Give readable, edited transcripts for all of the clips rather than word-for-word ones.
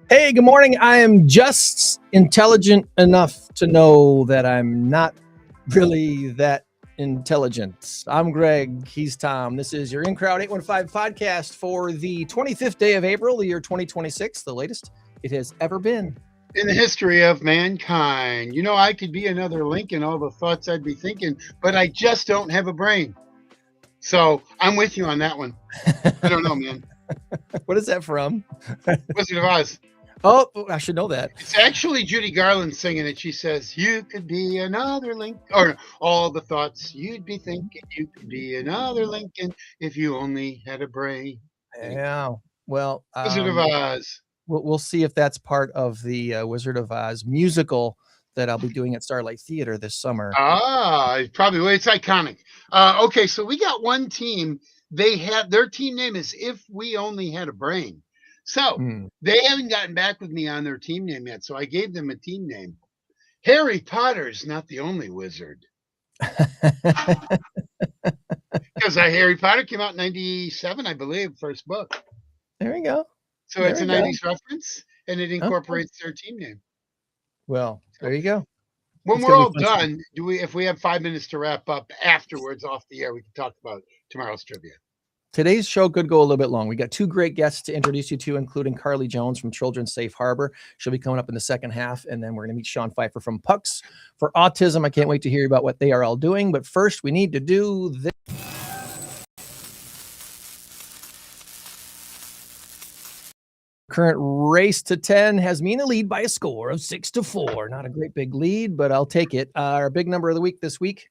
Hey, good morning. I am just intelligent enough to know that I'm not really that intelligent. I'm Greg. He's Tom. This is your In Crowd 815 podcast for the 25th day of April, the year 2026, the latest it has ever been in the history of mankind. You know, I could be another link in all the thoughts I'd be thinking, but I just don't have a brain. So I'm with you on that one. I don't know, man. What is that from? Wizard of Oz. Oh, I should know that. It's actually Judy Garland singing it. She says, you could be another Lincoln, or all the thoughts you'd be thinking. You could be another Lincoln if you only had a brain. Yeah. Well, Wizard of Oz. We'll see if that's part of the Wizard of Oz musical that I'll be doing at Starlight Theater this summer. Probably. It's iconic. Okay, so we got one team. Their team name is If We Only Had a Brain. So they haven't gotten back with me on their team name yet. So I gave them a team name. Harry Potter's not the only wizard. Because Harry Potter came out in 97, I believe, first book. There we go. So it's a 90s reference, and it incorporates their team name. Well, there you go. When we're all done, if we have 5 minutes to wrap up afterwards off the air, we can talk about tomorrow's trivia. Today's show could go a little bit long. We got two great guests to introduce you to, including Carly Jones from Children's Safe Harbor. She'll be coming up in the second half, and then we're going to meet Shawn Pfeiffer from Pucks for Autism. I can't wait to hear about what they are all doing, but first we need to do this. Current race to 10 has me in the lead by a score of 6-4. Not a great big lead, but I'll take it. Our big number of the week this week,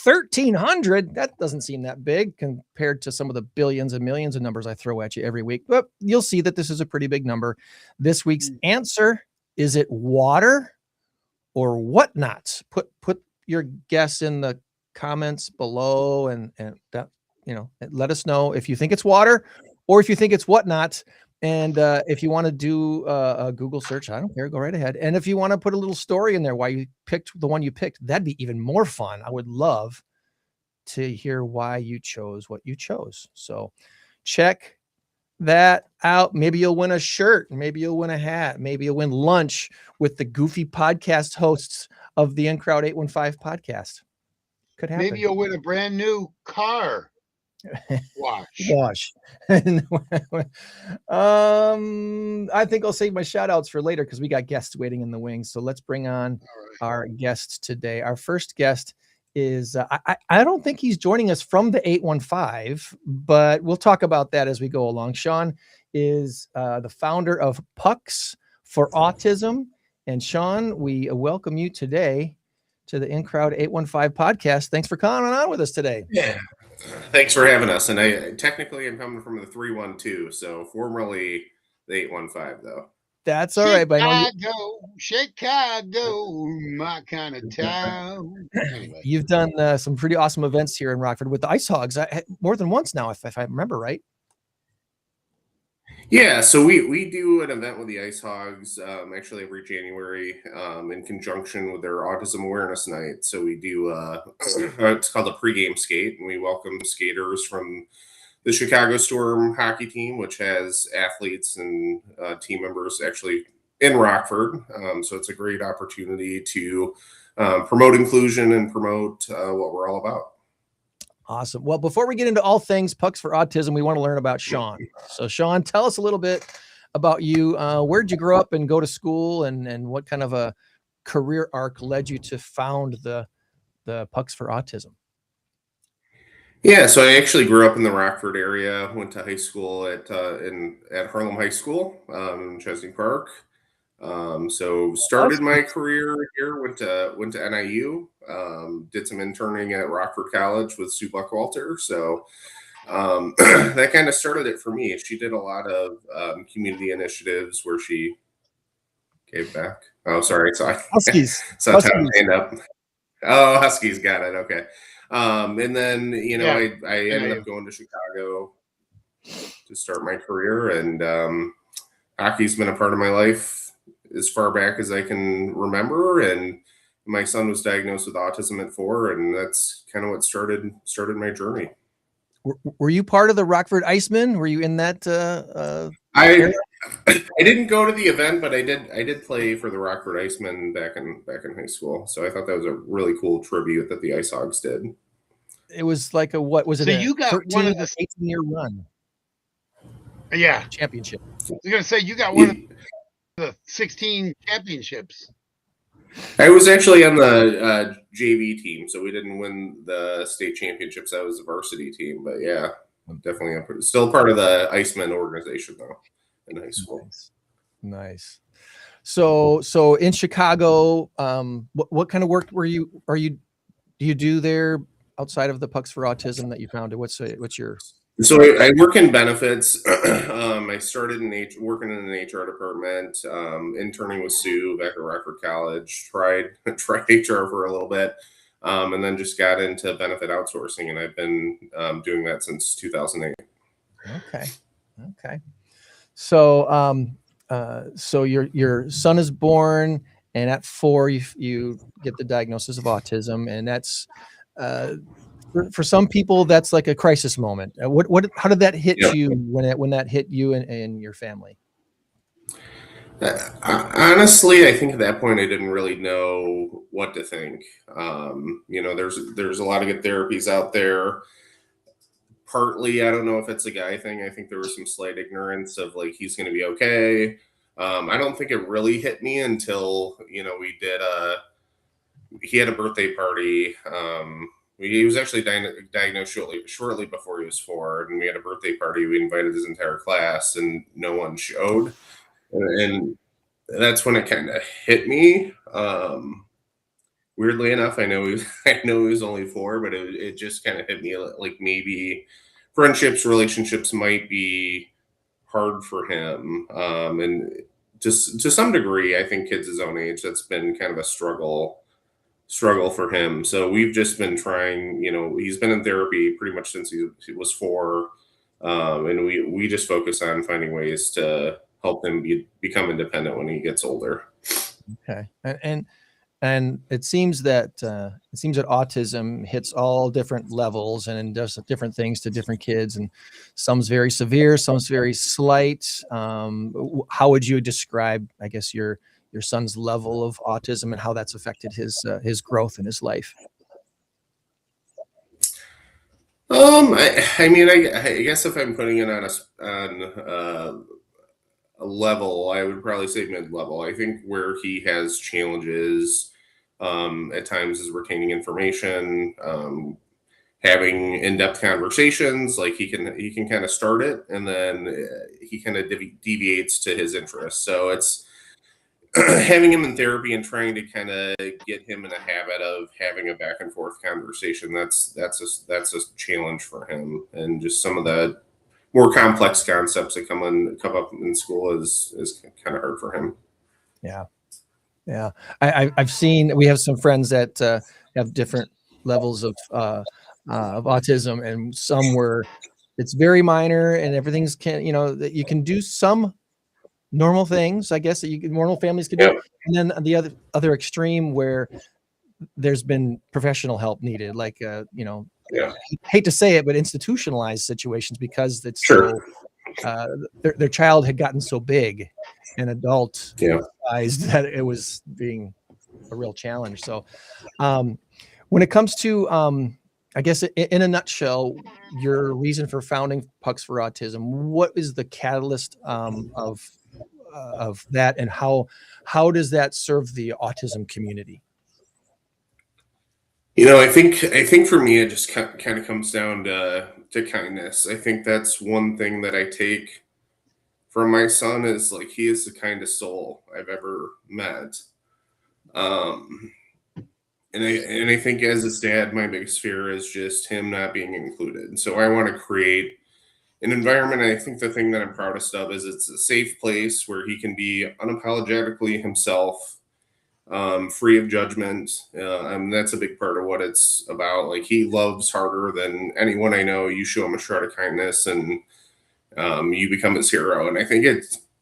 1,300. That doesn't seem that big compared to some of the billions and millions of numbers I throw at you every week, but you'll see that this is a pretty big number. This week's answer, is it water or whatnot? Put your guess in the comments below and that, let us know if you think it's water or if you think it's whatnot. And if you want to do a Google search, I don't care, go right ahead. And if you want to put a little story in there why you picked the one you picked, that'd be even more fun. I would love to hear why you chose what you chose. So check that out. Maybe you'll win a shirt. Maybe you'll win a hat. Maybe you'll win lunch with the goofy podcast hosts of the In Crowd 815 podcast. Could happen. Maybe you'll win a brand new car. Wash. I think I'll save my shout outs for later because we got guests waiting in the wings. So let's bring on our guests today. Our first guest is I don't think he's joining us from the 815, but we'll talk about that as we go along. Shawn is the founder of Pucks for Autism. And Shawn, we welcome you today to the In Crowd 815 podcast. Thanks for coming on with us today. Yeah. Thanks for having us. And I technically am coming from the 312, so formerly the 815, though. That's all right. But Chicago, my kind of town. Anyway. You've done some pretty awesome events here in Rockford with the Ice Hogs more than once now, if I remember right. Yeah, so we do an event with the Ice Hogs actually every January in conjunction with their Autism Awareness Night. So we do it's called a pregame skate, and we welcome skaters from the Chicago Storm hockey team, which has athletes and team members actually in Rockford. So it's a great opportunity to promote inclusion and promote what we're all about. Awesome. Well, before we get into all things Pucks for Autism, we want to learn about Shawn. So Shawn, tell us a little bit about you. Where'd you grow up and go to school, and what kind of a career arc led you to found the Pucks for Autism? Yeah, so I actually grew up in the Rockford area, went to high school at Harlem High School in Chesney Park. So started my career here, went to NIU, did some interning at Rockford College with Sue Buckwalter. So that kind of started it for me. She did a lot of community initiatives where she gave back. Oh, sorry. So Huskies. Huskies. Hand up. Oh, Huskies. Got it. Okay. And then, I ended up going to Chicago. start my career. And hockey's been a part of my life as far back as I can remember. And my son was diagnosed with autism at 4, and that's kind of what started my journey. Were you part of the Rockford Icemen? Were you in that? I didn't go to the event, but I did play for the Rockford Icemen back in high school. So I thought that was a really cool tribute that the Ice Hogs did. It was like what was it? So you got 13 one of the 18-year run. Yeah, championship. I was gonna say you got one of the 16 championships. I was actually on the JV team, so we didn't win the state championships. I was a varsity team, but yeah, definitely still part of the Icemen organization though in high school. Nice. So in Chicago, what kind of work do you do there outside of the Pucks for Autism that you founded? What's your? So I work in benefits. I started working in an HR department, interning with Sue back at Rockford College, tried HR for a little bit, and then just got into benefit outsourcing, and I've been doing that since 2008. Okay. So so your son is born, and at 4 you get the diagnosis of autism, and that's for some people that's like a crisis moment. How did that hit you when that hit you and your family? Honestly, I think at that point I didn't really know what to think. There's a lot of good therapies out there. Partly, I don't know if it's a guy thing. I think there was some slight ignorance of like he's going to be okay. I don't think it really hit me until he had a birthday party. He was actually diagnosed shortly before he was 4, and we had a birthday party. We invited his entire class, and no one showed. And that's when it kind of hit me. Weirdly enough, I know he was only 4, but it just kind of hit me like maybe relationships might be hard for him. And just to some degree, I think kids his own age, that's been kind of a struggle for him. So we've just been trying, he's been in therapy pretty much since he was 4. And we just focus on finding ways to help him become independent when he gets older. Okay. And it seems that autism hits all different levels and does different things to different kids, and some's very severe, some's very slight. How would you describe, I guess, your son's level of autism and how that's affected his growth in his life? I guess if I'm putting it on a level, I would probably say mid-level. I think where he has challenges at times is retaining information, having in-depth conversations. Like he can kind of start it, and then he kind of deviates to his interests. So it's having him in therapy and trying to kind of get him in a habit of having a back and forth conversation. That's a challenge for him, and just some of the more complex concepts that come up in school is kind of hard for him. Yeah. I've seen, we have some friends that have different levels of autism, and some where it's very minor and everything's that you can do some normal things, I guess, that normal families can do. And then the other extreme where there's been professional help needed, like hate to say it, but institutionalized situations, because it's their child had gotten so big and adult sized that it was being a real challenge. So when it comes to I guess in a nutshell, your reason for founding Pucks for Autism, what is the catalyst of that, and how does that serve the autism community? I think for me, it just kind of comes down to kindness. I think that's one thing that I take from my son, is like he is the kindest soul I've ever met. And I think as his dad, my biggest fear is just him not being included. So I want to create an environment. I think the thing that I'm proudest of is it's a safe place where he can be unapologetically himself, free of judgment. That's a big part of what it's about. Like, he loves harder than anyone I know. You show him a shred of kindness, and you become his hero. And I think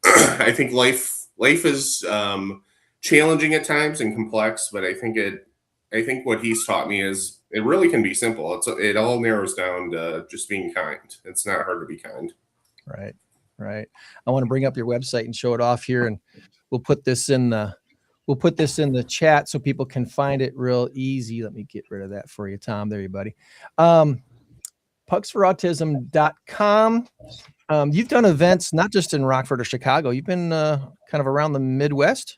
I think life is challenging at times and complex, but I think what he's taught me is it really can be simple. It all narrows down to just being kind. It's not hard to be kind. Right. Right. I want to bring up your website and show it off here, and we'll put this in the chat so people can find it real easy. Let me get rid of that for you, Tom. There you, buddy. pucksforautism.com. You've done events not just in Rockford or Chicago. You've been kind of around the Midwest.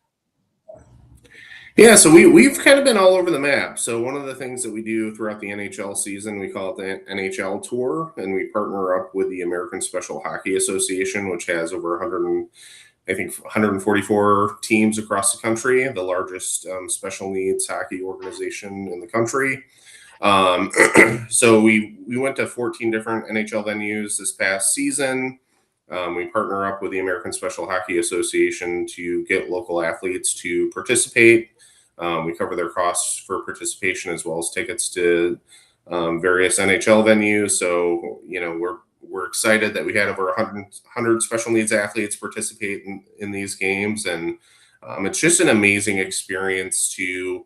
Yeah, so we've kind of been all over the map. So one of the things that we do throughout the NHL season, we call it the NHL Tour, and we partner up with the American Special Hockey Association, which has over 144 teams across the country, the largest special needs hockey organization in the country. So we went to 14 different NHL venues this past season. We partner up with the American Special Hockey Association to get local athletes to participate. We cover their costs for participation as well as tickets to various NHL venues. So, we're excited that we had over 100 special needs athletes participate in these games. And it's just an amazing experience to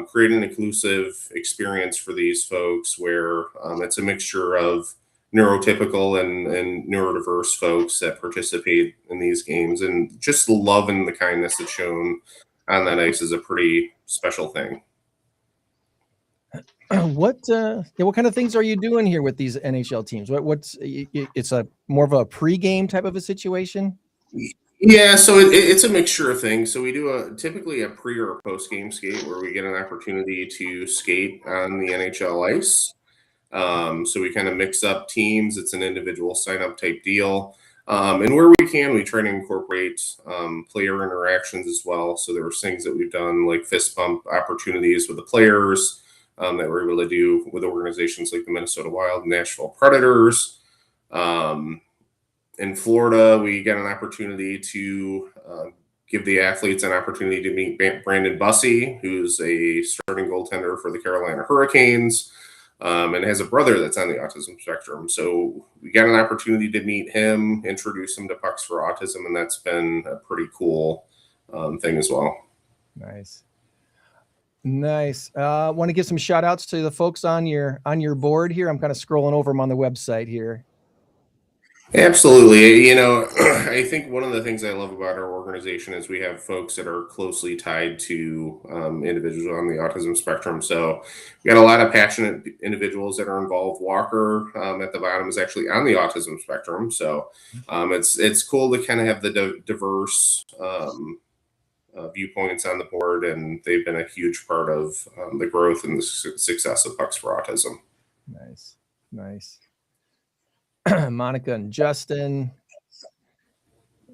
create an inclusive experience for these folks where it's a mixture of neurotypical and neurodiverse folks that participate in these games, and just the love and the kindness that's shown on that ice is a pretty special thing. What kind of things are you doing here with these NHL teams? It's a more of a pre-game type of a situation? Yeah, so it's a mixture of things. So we do typically a pre or a post-game skate where we get an opportunity to skate on the NHL ice. So we kind of mix up teams. It's an individual sign-up type deal. And where we can, we try to incorporate player interactions as well. So there were things that we've done like fist bump opportunities with the players that we're able to do with organizations like the Minnesota Wild, Nashville Predators. In Florida, we get an opportunity to give the athletes an opportunity to meet Brandon Bussey, who's a starting goaltender for the Carolina Hurricanes. And has a brother that's on the autism spectrum. So we got an opportunity to meet him, introduce him to Pucks for Autism, and that's been a pretty cool thing as well. Nice. Want to give some shout outs to the folks on your board here. I'm kind of scrolling over them on the website here. Absolutely. I think one of the things I love about our organization is we have folks that are closely tied to individuals on the autism spectrum. So we got a lot of passionate individuals that are involved. Walker at the bottom is actually on the autism spectrum. So it's cool to kind of have the diverse viewpoints on the board, and they've been a huge part of the growth and the success of Pucks for Autism. Nice. Monica and Justin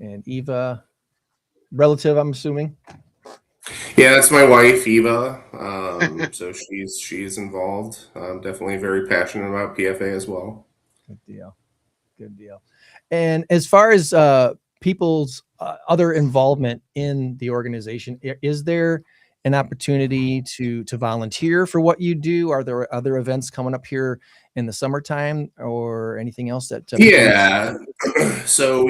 and Eva, relative, I'm assuming. Yeah, that's my wife, Eva. So she's involved. Definitely very passionate about PFA as well. Good deal. And as far as people's other involvement in the organization, is there an opportunity to volunteer for what you do? Are there other events coming up here in the summertime or anything else that? Yeah. So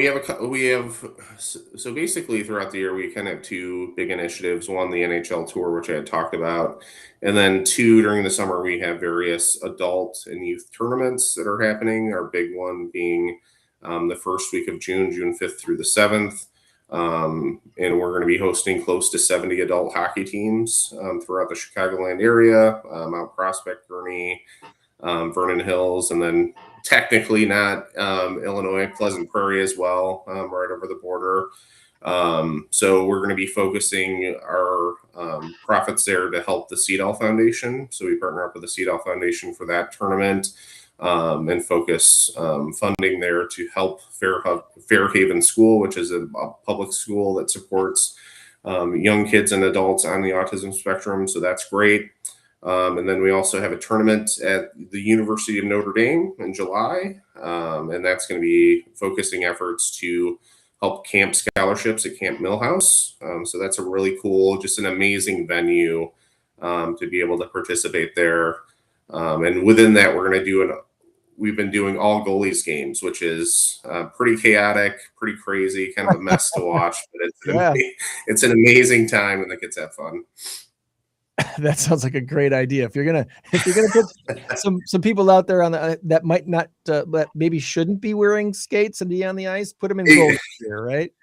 so basically throughout the year, we kind of have two big initiatives. One, the NHL tour, which I had talked about. And then two, during the summer, we have various adult and youth tournaments that are happening. Our big one being the first week of June 5th through the 7th. And we're going to be hosting close to 70 adult hockey teams throughout the Chicagoland area, Mount Prospect, Gurnee, Vernon Hills, and then technically not Illinois, Pleasant Prairie as well, right over the border. So we're going to be focusing our profits there to help the CFNIL Foundation. So we partner up with the CFNIL Foundation for that tournament. And focus funding there to help Fairhaven School, which is a public school that supports young kids and adults on the autism spectrum. So that's great. And then we also have a tournament at the University of Notre Dame in July. And that's going to be focusing efforts to help camp scholarships at Camp Millhouse. So that's a really cool, just an amazing venue to be able to participate there. And within that, we're going to do we've been doing all goalies games, which is pretty chaotic, pretty crazy, kind of a mess to watch, but it's an amazing time and the kids have fun. That sounds like a great idea. If you're gonna put some people out there on that might not that maybe shouldn't be wearing skates and be on the ice, put them in goal gear, right?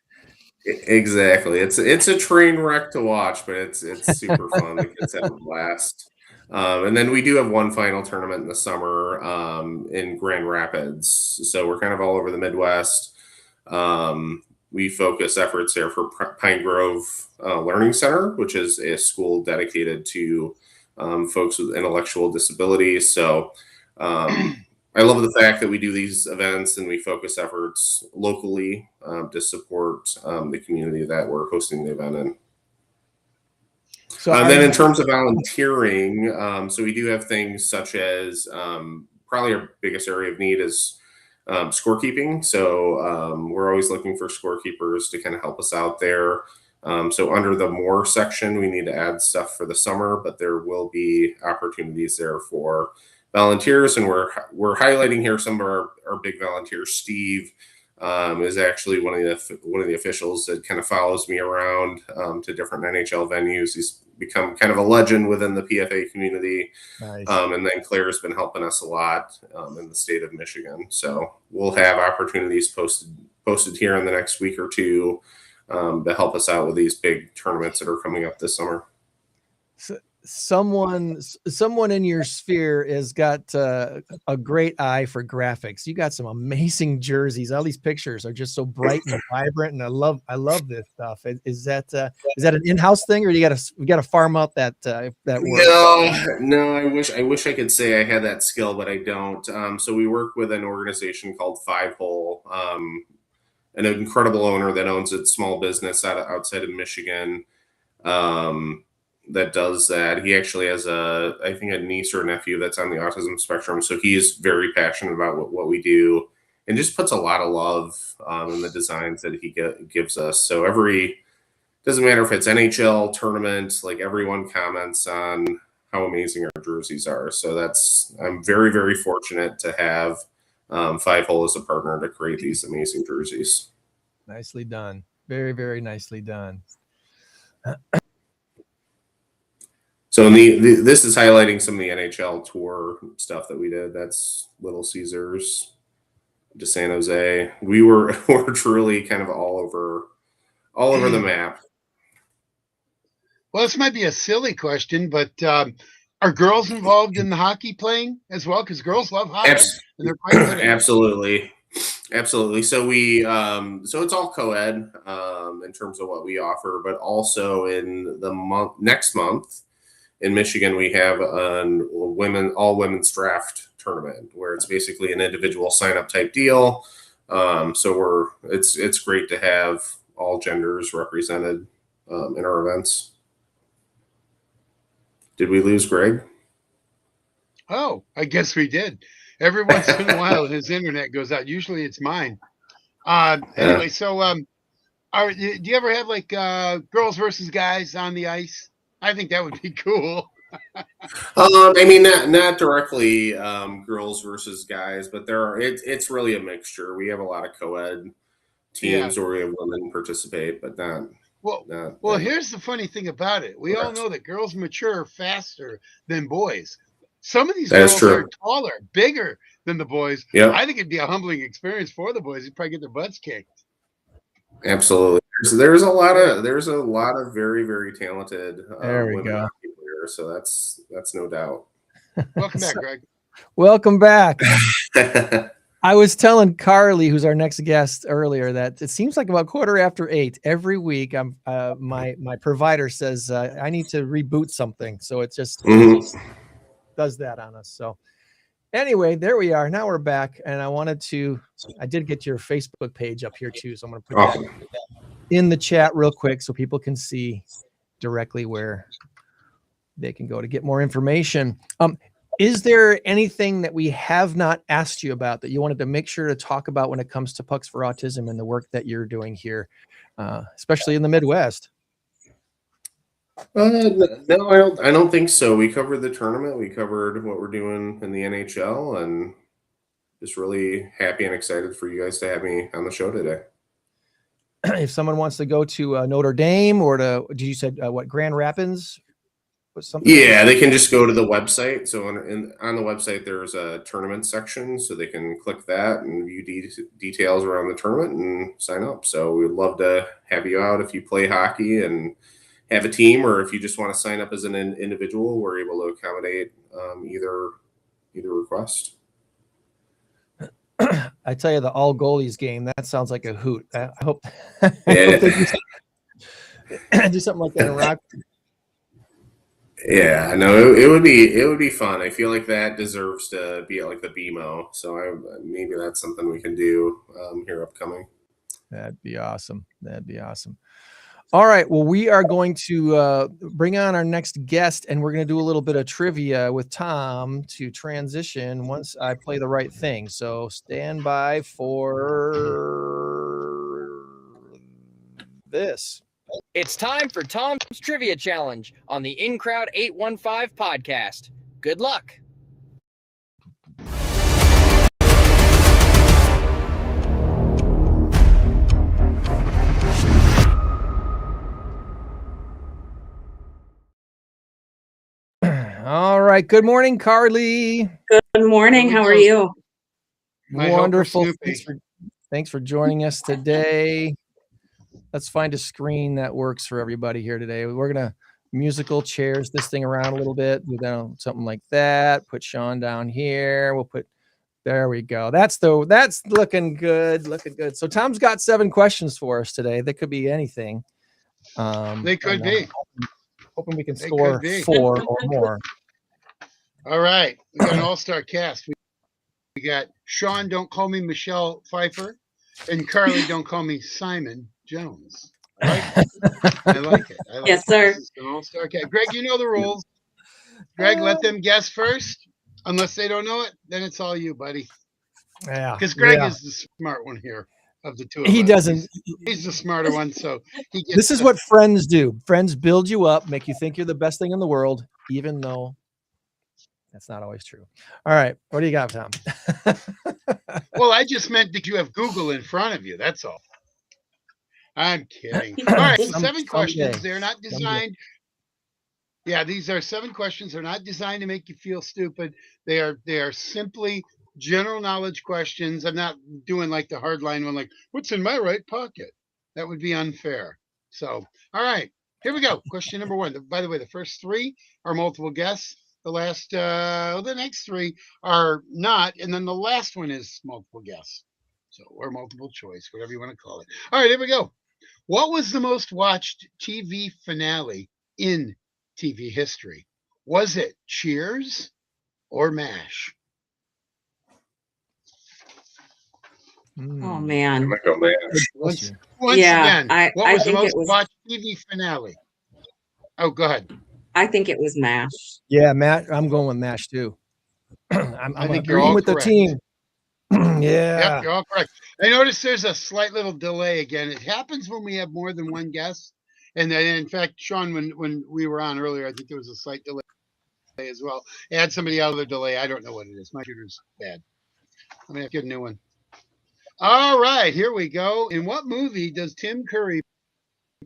Exactly. It's a train wreck to watch, but it's super fun. The kids have a blast. And then we do have one final tournament in the summer in Grand Rapids. So we're kind of all over the Midwest. We focus efforts there for Pine Grove Learning Center, which is a school dedicated to folks with intellectual disabilities. So I love the fact that we do these events and we focus efforts locally to support the community that we're hosting the event in. So then in terms of volunteering, so we do have things such as probably our biggest area of need is scorekeeping. So we're always looking for scorekeepers to kind of help us out there. So under the more section, we need to add stuff for the summer, but there will be opportunities there for volunteers. And we're highlighting here some of our big volunteers. Steve is actually one of the officials that kind of follows me around to different NHL venues. He's become kind of a legend within the PFA community. Nice. And then Claire's been helping us a lot in the state of Michigan. So we'll have opportunities posted here in the next week or two to help us out with these big tournaments that are coming up this summer. So someone in your sphere has got a great eye for graphics. You got some amazing jerseys. All these pictures are just so bright and vibrant, and I love this stuff. Is that an in-house thing, or you got to farm out that work? No. I wish I could say I had that skill, but I don't. So we work with an organization called Five Hole, an incredible owner that owns a small business outside of Michigan. That does that. He actually has I think a niece or a nephew that's on the autism spectrum. So he's very passionate about what we do and just puts a lot of love in the designs that he gives us. So doesn't matter if it's NHL tournament, like everyone comments on how amazing our jerseys are. So I'm very, very fortunate to have Five Hole as a partner to create these amazing jerseys. Nicely done. Very, very nicely done. So this is highlighting some of the NHL tour stuff that we did. That's Little Caesars to San Jose. We're truly kind of all over the map. Well, this might be a silly question, but are girls involved in the hockey playing as well? Because girls love hockey. And they're quite good at Absolutely. So so it's all co-ed in terms of what we offer, but also in the next month. In Michigan, we have all women's draft tournament where it's basically an individual sign-up type deal. So it's great to have all genders represented in our events. Did we lose Greg? Oh, I guess we did. Every once in a while, his internet goes out. Usually, it's mine. Anyway, so do you ever have like girls versus guys on the ice? I think that would be cool. I mean, not directly girls versus guys, but it's really a mixture. We have a lot of co-ed teams where we have women participate, but not. Well, here's the funny thing about it. We all know that girls mature faster than boys. Some of these girls are taller, bigger than the boys. Yeah. I think it'd be a humbling experience for the boys. They'd probably get their butts kicked. Absolutely. There's a lot of very, very talented women hockey players, so that's no doubt. Welcome back, Greg. Welcome back. I was telling Carly, who's our next guest, earlier that it seems like about 8:15 every week. My provider says I need to reboot something, so it just does that on us. So anyway, there we are. Now we're back, and I did get your Facebook page up here too, so I'm going to put that in the chat real quick so people can see directly where they can go to get more information. Is there anything that we have not asked you about that you wanted to make sure to talk about when it comes to Pucks for Autism and the work that you're doing here, especially in the Midwest? No, I don't think so. We covered the tournament. We covered what we're doing in the NHL, and just really happy and excited for you guys to have me on the show today. If someone wants to go to Notre Dame or to, did you said what, Grand Rapids? Yeah, they can just go to the website. So on the website, there's a tournament section, so they can click that and view details around the tournament and sign up. So we'd love to have you out if you play hockey and have a team, or if you just want to sign up as an individual. We're able to accommodate either request. I tell you, the all goalies game, that sounds like a hoot. I hope, Yeah. I hope they do something like that in Rock. Yeah, no, it would be fun. I feel like that deserves to be like the BMO. So maybe that's something we can do here upcoming. That'd be awesome. That'd be awesome. All right. Well, we are going to bring on our next guest, and we're going to do a little bit of trivia with Tom to transition once I play the right thing. So stand by for this. It's time for Tom's Trivia Challenge on the In Crowd 815 podcast. Good luck. All right. Good morning, Carly. Good morning. How are you? Wonderful. Thanks for joining us today. Let's find a screen that works for everybody here today. We're going to musical chairs this thing around a little bit. Do something like that. Put Shawn down here. There we go. That's looking good. Looking good. So Tom's got 7 questions for us today. They could be anything. They could be. Hoping we can score 4 or more. All right. We got an all-star cast. We got Shawn, don't call me Michelle Pfeiffer, and Carly, don't call me Simon Jones. I like it. Yes, sir. This is an all-star cast. Greg, you know the rules. Greg, let them guess first. Unless they don't know it, then it's all you, buddy. Yeah. Because Greg is the smart one here of the two of us. He doesn't. He's the smarter one, so he gets. This is what friends do. Friends build you up, make you think you're the best thing in the world, even though that's not always true. All right. What do you got, Tom? Well, I just meant that you have Google in front of you. That's all. I'm kidding. All right. So 7 questions. They're not designed. Yeah, these are 7 questions. They're not designed to make you feel stupid. They are simply general knowledge questions. I'm not doing like the hardline one, like, what's in my right pocket? That would be unfair. So, all right, here we go. Question number 1. By the way, the first 3 are multiple guess. The next 3 are not. And then the last one is multiple guess. So, or multiple choice, whatever you want to call it. All right, here we go. What was the most watched TV finale in TV history? Was it Cheers or MASH? Oh man. Once again, what was the most watched TV finale? Oh, go ahead. I think it was MASH. Yeah, Matt, I'm going with MASH too. I'm think you're all with correct. the team. Yeah. Yep, you're all correct. I noticed there's a slight little delay again. It happens when we have more than one guess. And then, in fact, Shawn, when we were on earlier, I think there was a slight delay as well. Add somebody out of the delay. I don't know what it is. My computer's bad. I'm going to have to get a new one. All right, here we go. In what movie does Tim Curry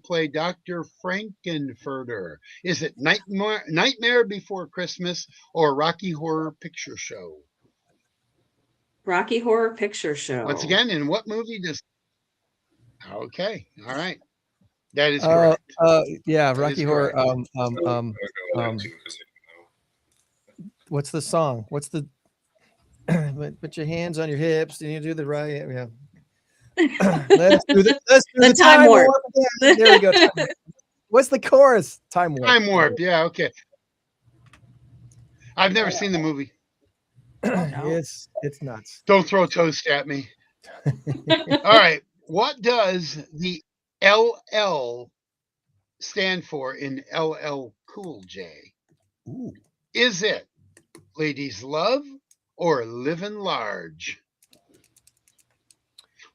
play Dr. Frankenfurter? Is it Nightmare Before Christmas or Rocky Horror Picture Show? Rocky Horror Picture Show. Once again, in what movie does... Okay, all right. That is correct. Yeah, Rocky Horror. What's the song? What's the... Put your hands on your hips and you do the right. Yeah. Let's do the time warp. Yeah, there we go. What's the chorus? Time warp. Time warp. Yeah. Okay. I've never seen the movie. It's nuts. Don't throw toast at me. All right. What does the LL stand for in LL Cool J? Ooh. Is it Ladies Love or Livin' Large?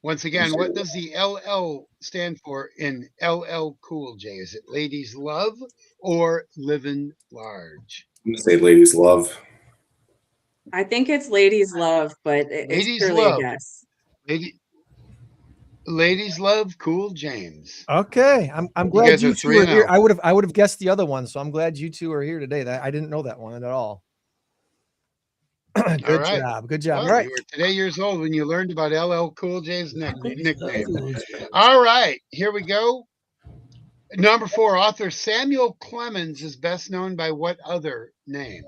Once again, what does the LL stand for in LL Cool J? Is it Ladies Love or Livin' Large? I'm going to say Ladies Love. I think it's Ladies Love, but it's Ladies purely Love. a guess. Ladies Love Cool James. Okay, I'm glad guys you are two are here. 3-0. I would have guessed the other one, so I'm glad you two are here today. That I didn't know that one at all. Good right. job. Good job. Well, All right. you were today years old when you learned about LL Cool J's nickname. All right, here we go. Number 4, author Samuel Clemens is best known by what other name?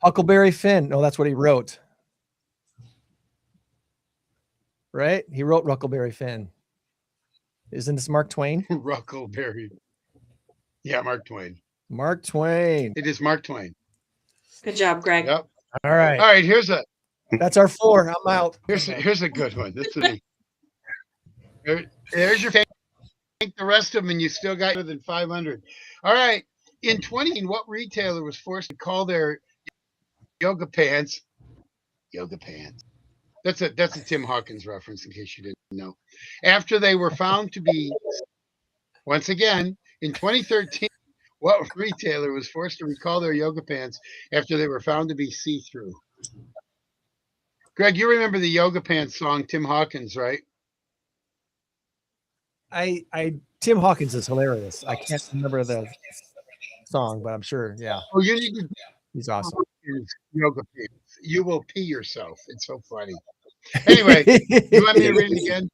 Huckleberry Finn. No, that's what he wrote. Right? He wrote Huckleberry Finn. Isn't this Mark Twain? Huckleberry. Yeah, Mark Twain. Mark Twain. It is Mark Twain. Good job, Greg. Yep. All right. All right, That's our 4. I'm out. here's a good one. There's your take the rest of them, and you still got more than 500. All right. In 20, what retailer was forced to call their yoga pants? That's a Tim Hawkins reference, in case you didn't know. After they were found to be, once again, in 2013, what retailer was forced to recall their yoga pants after they were found to be see-through? Greg, you remember the yoga pants song, Tim Hawkins, right? Tim Hawkins is hilarious. I can't remember the song, but I'm sure. Yeah. Oh, you need to. He's awesome. Yoga pants. You will pee yourself. It's so funny. Anyway, you want me to read it again?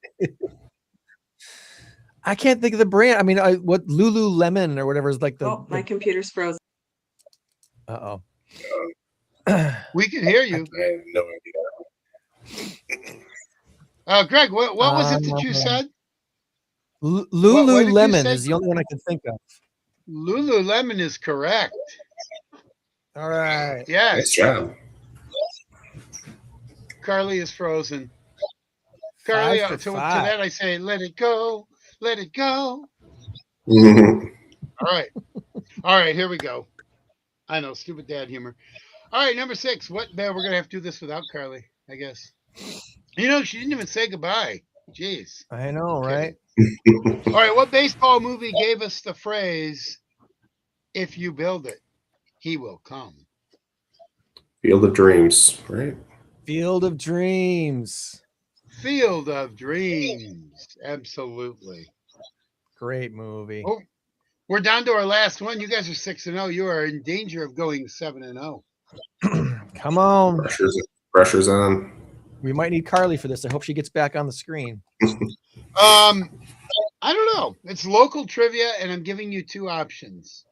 I can't think of the brand. I mean, what Lululemon or whatever is like the. Oh, my computer's frozen. Uh-oh. We can hear you. I have no idea. Greg, what was it that you said? Lululemon is the only one I can think of. Lululemon is correct. All right. Yes. Nice job. Carly is frozen. Carly, to that I say, let it go. Let it go. Mhm. All right, here we go. I know, stupid dad humor. All right, number 6. We're going to have to do this without Carly, I guess. She didn't even say goodbye. Jeez. I know, right? All right, what baseball movie gave us the phrase, if you build it, he will come? Field of Dreams, right? Field of Dreams. Field of Dreams. Absolutely. Great movie. Oh, we're down to our last one. You guys are 6-0. You are in danger of going 7-0. Come on. Pressure's on. We might need Carly for this. I hope she gets back on the screen. I don't know. It's local trivia, and I'm giving you 2 options.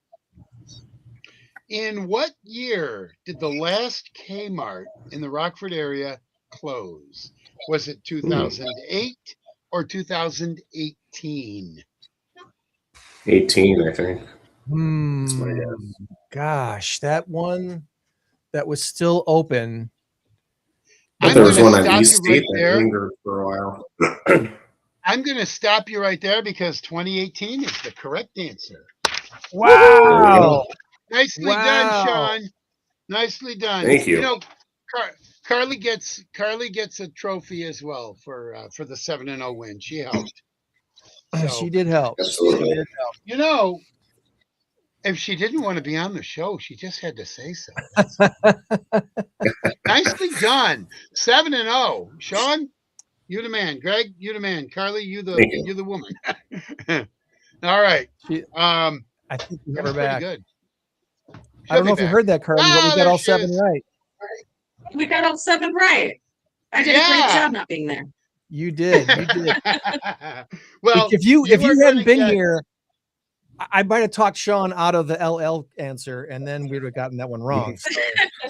In what year did the last Kmart in the Rockford area close? Was it 2008 or 2018? 18, I think. That's my guess. Gosh, that one that was still open. But there was one on East State that lingered for a while. I'm going to stop you right there because 2018 is the correct answer. Wow. Nicely done, Shawn. Nicely done. Thank you. Carly gets a trophy as well for the 7-0 win. She helped. So, she did help. Absolutely. if she didn't want to be on the show, she just had to say so. Nicely done. 7-0. Shawn, you the man. Greg, you the man. Carly, you the woman. All right. I think we have her back. Good. I don't know if you heard that, Carly, but we got all 7 right. We got all 7 right. I did a great job not being there. You did. Well, if you hadn't been here, I might have talked Shawn out of the LL answer, and then we'd have gotten that one wrong. So.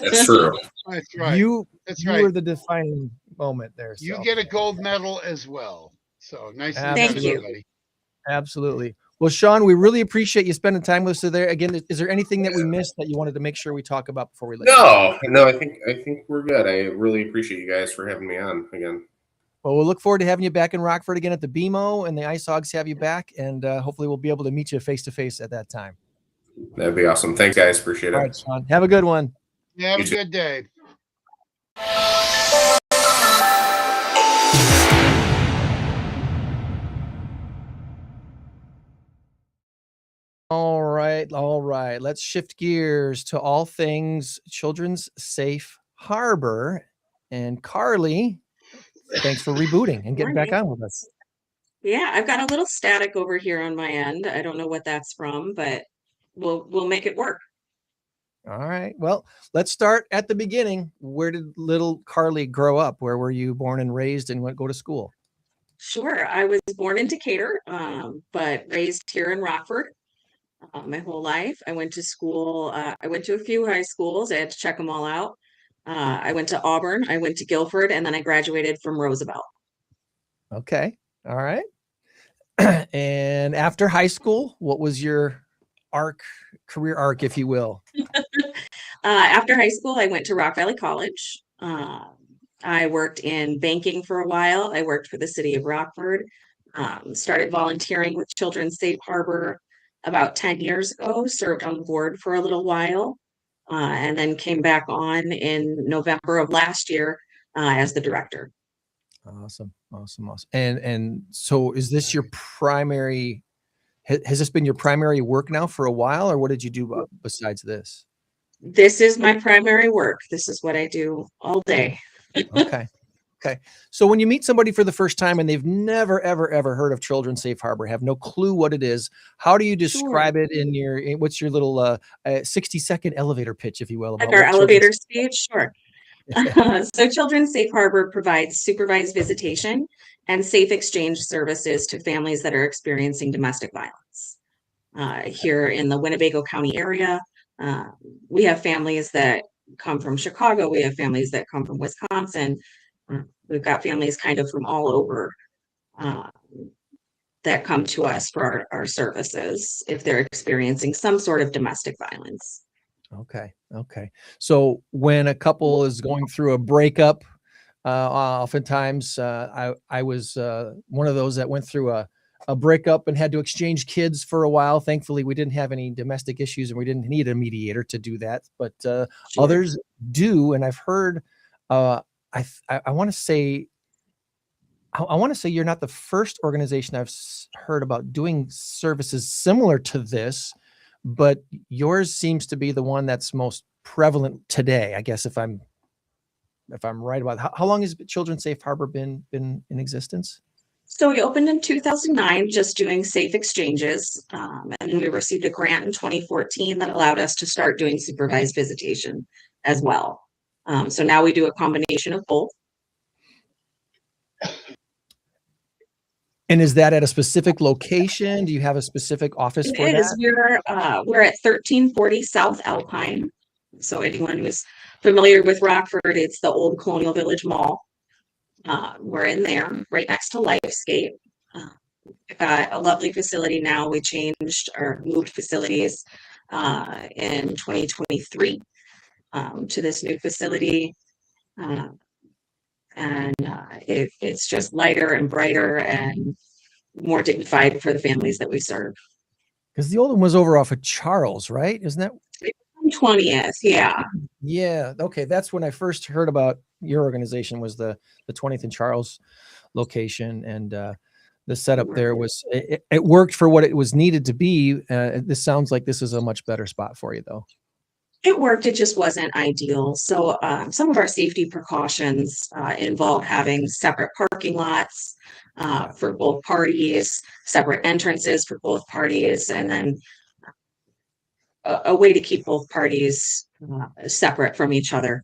That's true. That's right. You were the defining moment there. So. You get a gold medal as well. So nice. Thank you. Everybody. Absolutely. Well, Shawn, we really appreciate you spending time with us today. Again, is there anything that we missed that you wanted to make sure we talk about before we leave? No, I think we're good. I really appreciate you guys for having me on again. Well, we'll look forward to having you back in Rockford again at the BMO, and the Ice Hogs have you back, and hopefully we'll be able to meet you face-to-face at that time. That'd be awesome. Thanks, guys. Appreciate it. All right, Shawn. Have a good one. Have a good day. All right. Let's shift gears to all things Children's Safe Harbor. And Carly, thanks for rebooting and getting back on with us. Yeah, I've got a little static over here on my end. I don't know what that's from, but we'll make it work. All right. Well, let's start at the beginning. Where did little Carly grow up? Where were you born and raised and go to school? Sure. I was born in Decatur, but raised here in Rockford my whole life. I went to school. I went to a few high schools. I had to check them all out. I went to Auburn. I went to Guilford, and then I graduated from Roosevelt. Okay. All right. And after high school, what was your career arc, if you will? After high school, I went to Rock Valley College. I worked in banking for a while. I worked for the city of Rockford. Started volunteering with Children's Safe Harbor about 10 years ago, served on the board for a little while, and then came back on in November of last year as the director. Awesome. And so is this your primary, has this been your primary work now for a while, or what did you do besides this? This is my primary work. This is what I do all day. Okay. So when you meet somebody for the first time and they've never, ever heard of Children's Safe Harbor, have no clue what it is, how do you describe it what's your little 60-second elevator pitch, if you will? Like our elevator speech? Sure. So Children's Safe Harbor provides supervised visitation and safe exchange services to families that are experiencing domestic violence. Here in the Winnebago County area, we have families that come from Chicago. We have families that come from Wisconsin. We've got families kind of from all over that come to us for our services if they're experiencing some sort of domestic violence. Okay. So when a couple is going through a breakup, oftentimes I was one of those that went through a breakup and had to exchange kids for a while. Thankfully, we didn't have any domestic issues and we didn't need a mediator to do that, but Sure. Others do. And I've heard, I want to say you're not the first organization I've heard about doing services similar to this, but yours seems to be the one that's most prevalent today. I guess if I'm right about it. How long has Children's Safe Harbor been in existence? So we opened in 2009, just doing safe exchanges, and we received a grant in 2014 that allowed us to start doing supervised visitation as well. So now we do a combination of both. And is that at a specific location? Do you have a specific office for that? We're at 1340 South Alpine. So anyone who's familiar with Rockford, it's the old Colonial Village Mall. We're in there, right next to Lifescape. We've got a lovely facility now. We changed or moved facilities in 2023 to this new facility. It's just lighter and brighter and more dignified for the families that we serve. Because the old one was over off of Charles, right? Isn't that 20th? Yeah. Yeah. Okay. That's when I first heard about your organization, was the 20th and Charles location, and the setup there was it worked for what it was needed to be. This sounds like this is a much better spot for you, though. It worked. It just wasn't ideal. So some of our safety precautions involve having separate parking lots for both parties, separate entrances for both parties, and then a way to keep both parties separate from each other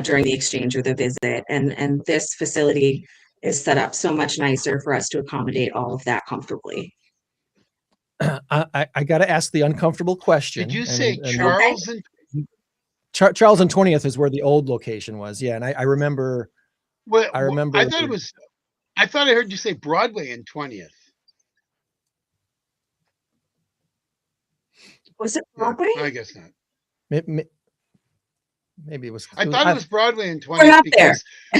during the exchange or the visit. And this facility is set up so much nicer for us to accommodate all of that comfortably. I got to ask the uncomfortable question. Did you say Charles and Charles and 20th is where the old location was? Yeah, and I remember. Well, I remember. I thought I heard you say Broadway and 20th. Was it Broadway? I guess not. Maybe it was. I thought it was Broadway and 20th. We're not there.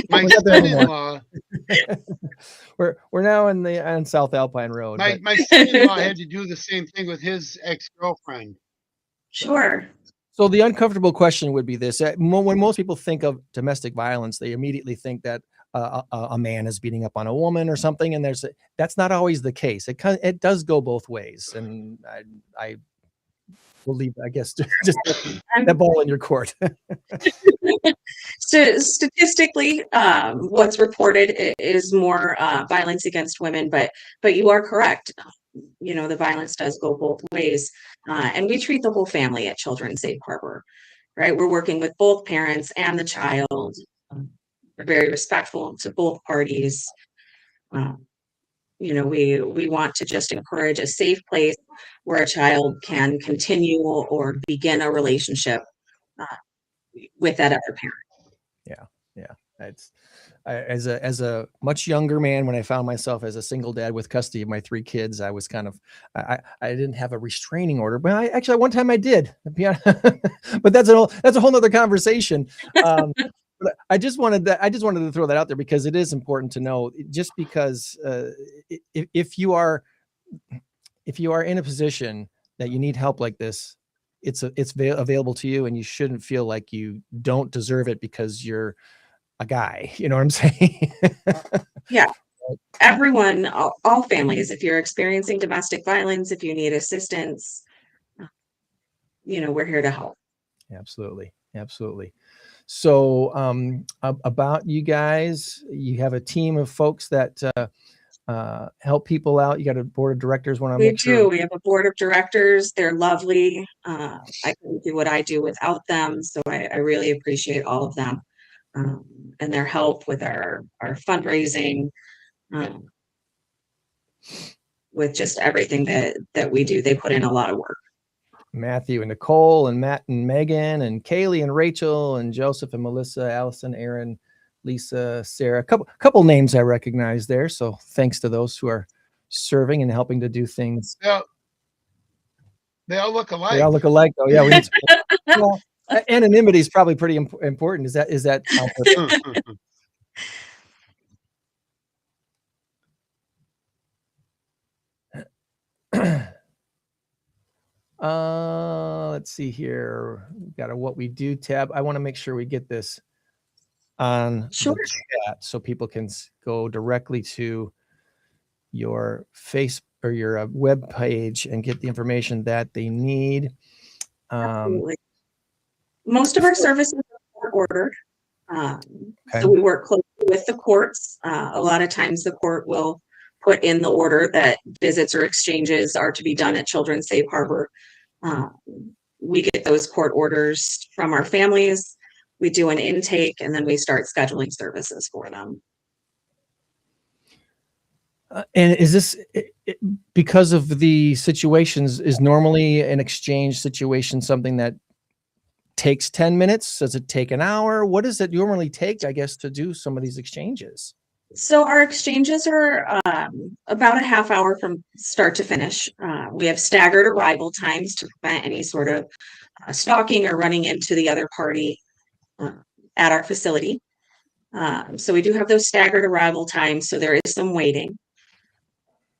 My son-in-law. We're now on South Alpine Road. My son-in-law had to do the same thing with his ex-girlfriend. Sure. So the uncomfortable question would be this: when most people think of domestic violence, they immediately think that a man is beating up on a woman or something, and that's not always the case. It does go both ways, and I will leave, I guess, just that ball in your court. So statistically, what's reported is more violence against women, but you are correct. The violence does go both ways, and we treat the whole family at Children's Safe Harbor, right? We're working with both parents and the child. We're very respectful to both parties. We want to just encourage a safe place where a child can continue or begin a relationship with that other parent. Yeah. As a much younger man, when I found myself as a single dad with custody of my 3 kids, I was kind of, I didn't have a restraining order, but actually one time I did, but that's a whole nother conversation. But I just wanted to throw that out there because it is important to know, just because if you are in a position that you need help like this, it's available to you, and you shouldn't feel like you don't deserve it because you're a guy. You know what I'm saying? Yeah. Everyone, all families, if you're experiencing domestic violence, if you need assistance, we're here to help. Absolutely. So about you guys, you have a team of folks that help people out. You got a board of directors. We do. We have a board of directors. They're lovely. I couldn't do what I do without them. So I really appreciate all of them and their help with our fundraising, with just everything that we do. They put in a lot of work. Matthew and Nicole and Matt and Megan and Kaylee and Rachel and Joseph and Melissa, Allison, Aaron, Lisa, Sarah, a couple names I recognize there. So thanks to those who are serving and helping to do things. Yeah. They all look alike. Oh yeah. We need to, anonymity is probably pretty important. Is that let's see here. We've got a what we do tab. I want to make sure we get this on the chat so people can go directly to your face or your web page and get the information that they need. Absolutely. Most of our services are ordered. So we work closely with the courts. A lot of times the court will put in the order that visits or exchanges are to be done at Children's Safe Harbor. We get those court orders from our families. We do an intake, and then we start scheduling services for them. And is this because of the situations? Is normally an exchange situation something that takes 10 minutes? Does it take an hour? What does it normally take, I guess, to do some of these exchanges? So our exchanges are about a half hour from start to finish. We have staggered arrival times to prevent any sort of stalking or running into the other party at our facility. So we do have those staggered arrival times, so there is some waiting.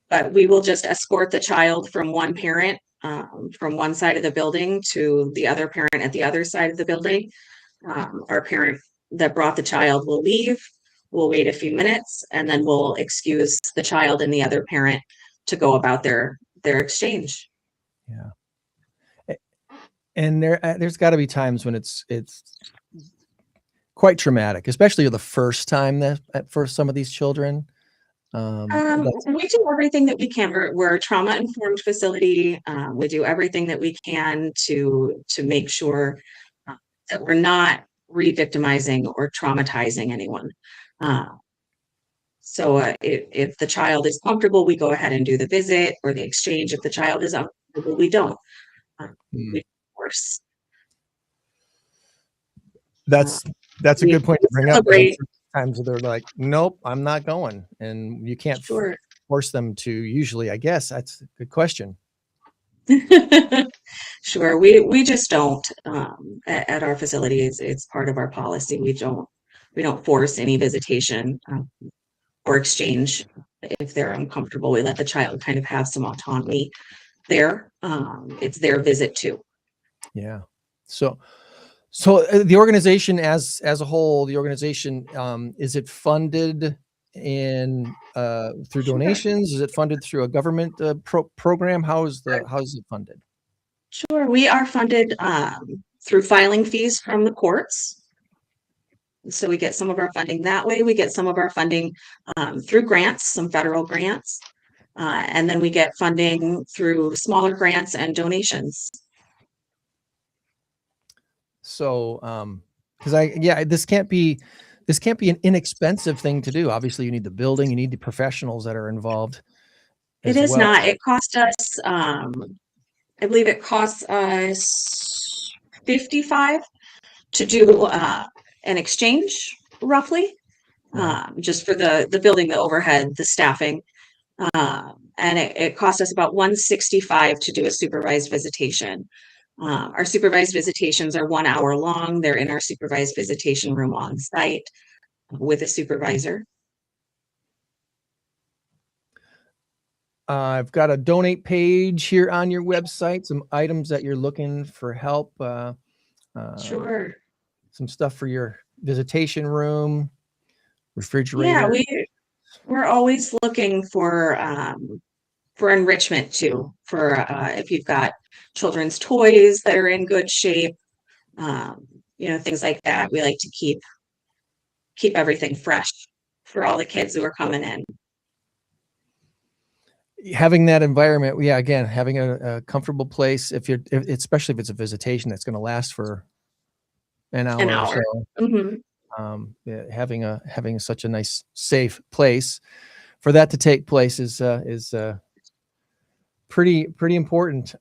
But we will just escort the child from one parent from one side of the building to the other parent at the other side of the building. Our parent that brought the child will leave. We'll wait a few minutes, and then we'll excuse the child and the other parent to go about their exchange. Yeah. And there's got to be times when it's quite traumatic, especially the first time for some of these children. We do everything that we can. We're a trauma-informed facility. We do everything that we can to make sure that we're not re-victimizing or traumatizing anyone. So if the child is comfortable, we go ahead and do the visit or the exchange. If the child is uncomfortable, we don't. We, of course. That's a good point to bring up. Times they're like, nope, I'm not going, and you can't force them to. Usually, I guess that's a good question. Sure, we just don't at our facilities. It's part of our policy. We don't force any visitation or exchange. If they're uncomfortable, we let the child kind of have some autonomy there. It's their visit too. Yeah. So the organization as a whole, the organization, is it funded in through Sure. donations? Is it funded through a government program? How's it funded? Sure, we are funded through filing fees from the courts. So we get some of our funding that way. We get some of our funding through grants, some federal grants. And then we get funding through smaller grants and donations. So, because this can't be an inexpensive thing to do. Obviously, you need the building, you need the professionals that are involved. It is not. It cost us, I believe it costs us $55 to do an exchange, roughly, just for the building, the overhead, the staffing. And it cost us about $165 to do a supervised visitation. Our supervised visitations are 1 hour long. They're in our supervised visitation room on site with a supervisor. I've got a donate page here on your website, some items that you're looking for help. Sure. Some stuff for your visitation room, refrigerator. Yeah, we're always looking for enrichment too, for if you've got children's toys that are in good shape, things like that. We like to keep everything fresh for all the kids who are coming in. Having that environment, again, having a comfortable place, especially if it's a visitation that's going to last for an hour. Or so. Mm-hmm. Having such a nice, safe place for that to take place is pretty important.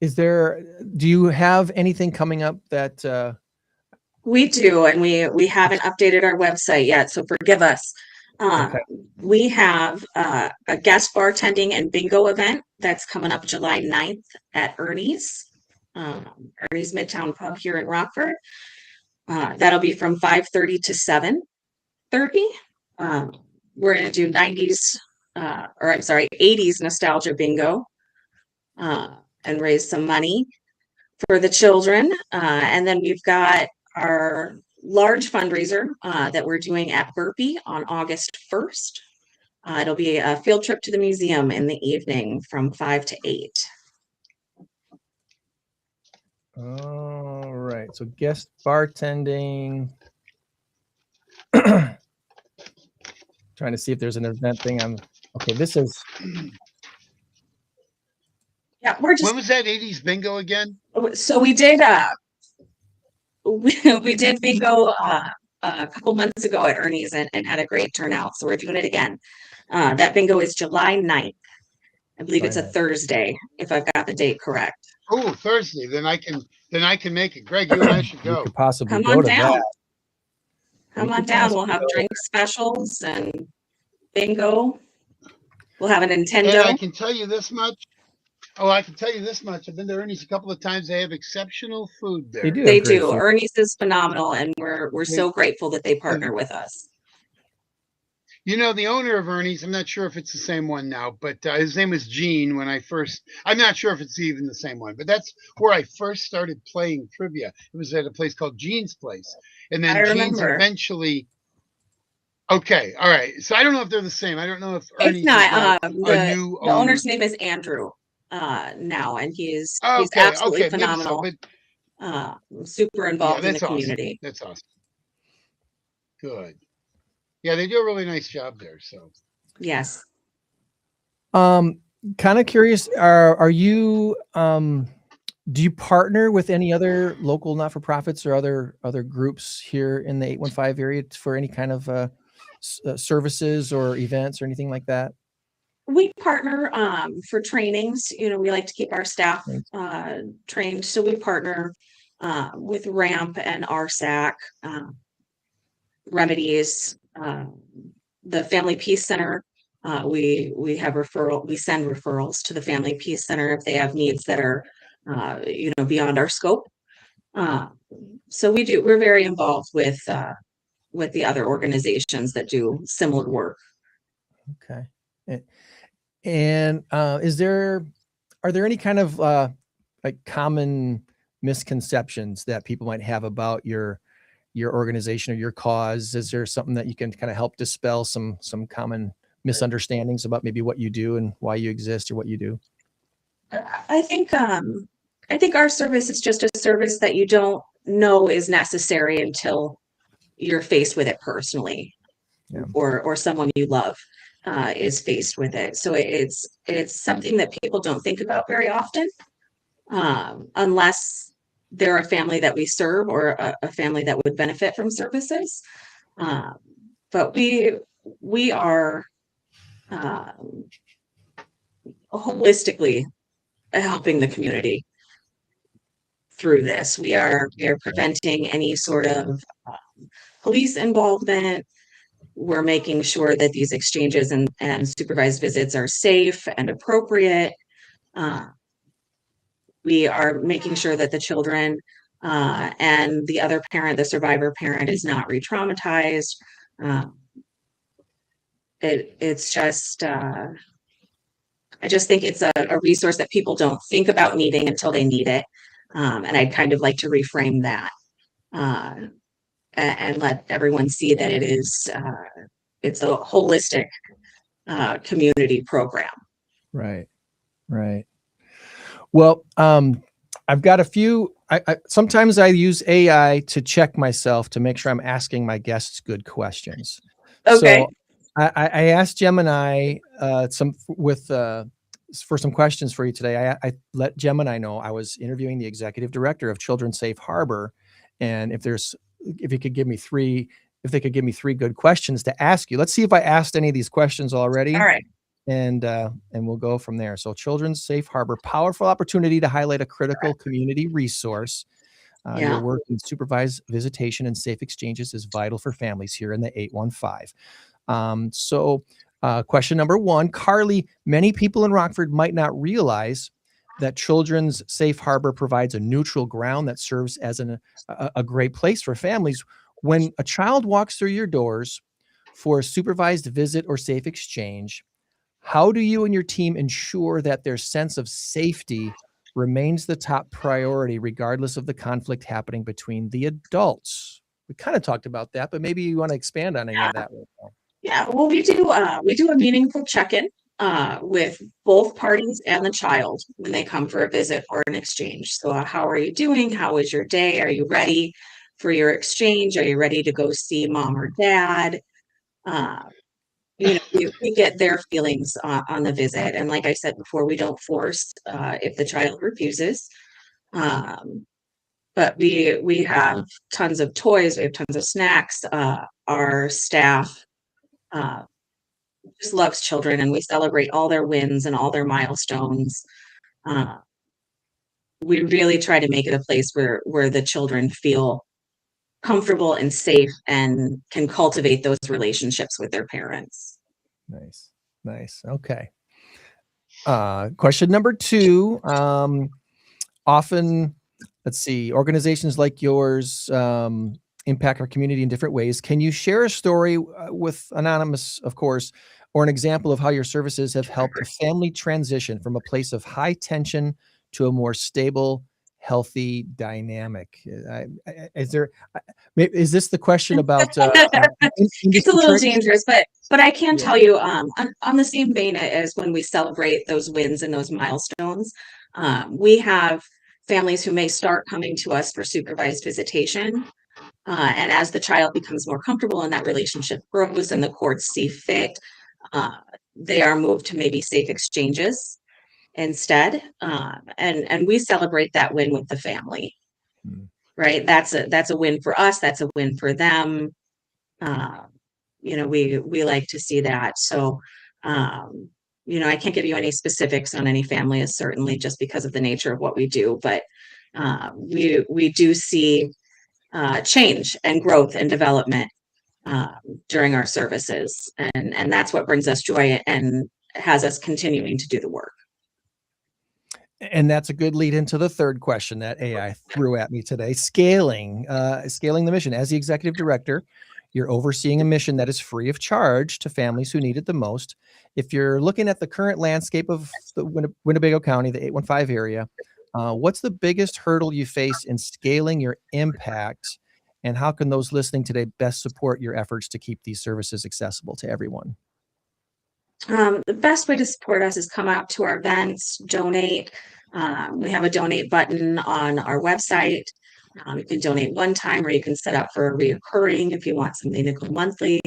Do you have anything coming up that? We do, and we haven't updated our website yet, so forgive us. Okay. We have a guest bartending and bingo event that's coming up July 9th at Ernie's Midtown Pub here in Rockford. That'll be from 5:30 to 7:30. We're going to do 80s nostalgia bingo and raise some money for the children. And then we've got our large fundraiser that we're doing at Burpee on August 1st. It'll be a field trip to the museum in the evening from 5 to 8. All right. So guest bartending. Trying to see if there's an event thing. Okay. This is. Yeah, we're just. When was that 80s bingo again? So we did. We did bingo a couple months ago at Ernie's and had a great turnout. So we're doing it again. That bingo is July 9th. I believe it's a Thursday, if I've got the date correct. Oh, Thursday. Then I can make it. Greg, you and I should go. You could possibly Come go on to down. that. Come on down. We'll have drink specials and bingo. We'll have a Nintendo. And I can tell you this much. I've been to Ernie's a couple of times. They have exceptional food there. They do. Ernie's is phenomenal, and we're so grateful that they partner with us. The owner of Ernie's, I'm not sure if it's the same one now, but his name was Gene I'm not sure if it's even the same one, but that's where I first started playing trivia. It was at a place called Gene's Place. And then Gene's eventually. Okay. All right. So I don't know if they're the same. I don't know if Ernie's the owner's name is Andrew now, and he's absolutely phenomenal. So, super involved in the community. That's awesome. Good. Yeah, they do a really nice job there. So yes. Kind of curious. Are you? Do you partner with any other local not-for-profits or other groups here in the 815 area for any kind of services or events or anything like that? We partner for trainings. We like to keep our staff trained, so we partner with RAMP and RSAC, Remedies, the Family Peace Center. We have we send referrals to the Family Peace Center if they have needs that are beyond our scope. So we're very involved with the other organizations that do similar work. Okay. And are there any kind of like common misconceptions that people might have about your organization or your cause? Is there something that you can kind of help dispel some common misunderstandings about maybe what you do and why you exist or what you do? I think our service is just a service that you don't know is necessary until you're faced with it personally, or someone you love is faced with it. So it's something that people don't think about very often, unless they're a family that we serve or a family that would benefit from services. But we are holistically helping the community through this. We are preventing any sort of police involvement. We're making sure that these exchanges and supervised visits are safe and appropriate. We are making sure that the children and the other parent, the survivor parent, is not re-traumatized. It's just, I just think it's a resource that people don't think about needing until they need it. And I'd kind of like to reframe that and let everyone see that it is, it's a holistic community program. Right. Well, I've got a few, sometimes I use AI to check myself to make sure I'm asking my guests good questions. Okay. So I asked Gemini for some questions for you today. I let Gemini know I was interviewing the executive director of Children's Safe Harbor, and if they could give me three good questions to ask you. Let's see if I asked any of these questions already. All right. And we'll go from there. So Children's Safe Harbor, powerful opportunity to highlight a critical community resource. Your work in supervised visitation and safe exchanges is vital for families here in the 815. So question number one, Carly, many people in Rockford might not realize that Children's Safe Harbor provides a neutral ground that serves as a great place for families. When a child walks through your doors for a supervised visit or safe exchange, how do you and your team ensure that their sense of safety remains the top priority, regardless of the conflict happening between the adults? We kind of talked about that, but maybe you want to expand on any of that. Yeah, well, we do a meaningful check-in with both parties and the child when they come for a visit or an exchange. So how are you doing? How was your day? Are you ready for your exchange? Are you ready to go see mom or dad? We get their feelings on the visit. And like I said before, we don't force if the child refuses. But we have tons of toys, we have tons of snacks. Our staff just loves children, and we celebrate all their wins and all their milestones. We really try to make it a place where the children feel comfortable and safe and can cultivate those relationships with their parents. Nice. Okay. Question number two. Often, let's see, organizations like yours impact our community in different ways. Can you share a story with anonymous, of course, or an example of how your services have helped a family transition from a place of high tension to a more stable, healthy dynamic? Is this the question about? It's a little dangerous, but I can tell you, on the same vein as when we celebrate those wins and those milestones, we have families who may start coming to us for supervised visitation. And as the child becomes more comfortable and that relationship grows and the courts see fit, they are moved to maybe safe exchanges instead. And we celebrate that win with the family, right? That's a win for us. That's a win for them. We like to see that. So, I can't give you any specifics on any family, certainly just because of the nature of what we do, but we do see change and growth and development during our services. And that's what brings us joy and has us continuing to do the work. And that's a good lead into the third question that AI threw at me today. Scaling the mission. As the executive director, you're overseeing a mission that is free of charge to families who need it the most. If you're looking at the current landscape of the Winnebago County, the 815 area, What's the biggest hurdle you face in scaling your impact, and how can those listening today best support your efforts to keep these services accessible to everyone? The best way to support us is come out to our events, donate. We have a donate button on our website. You can donate one time, or you can set up for a reoccurring if you want something to go monthly.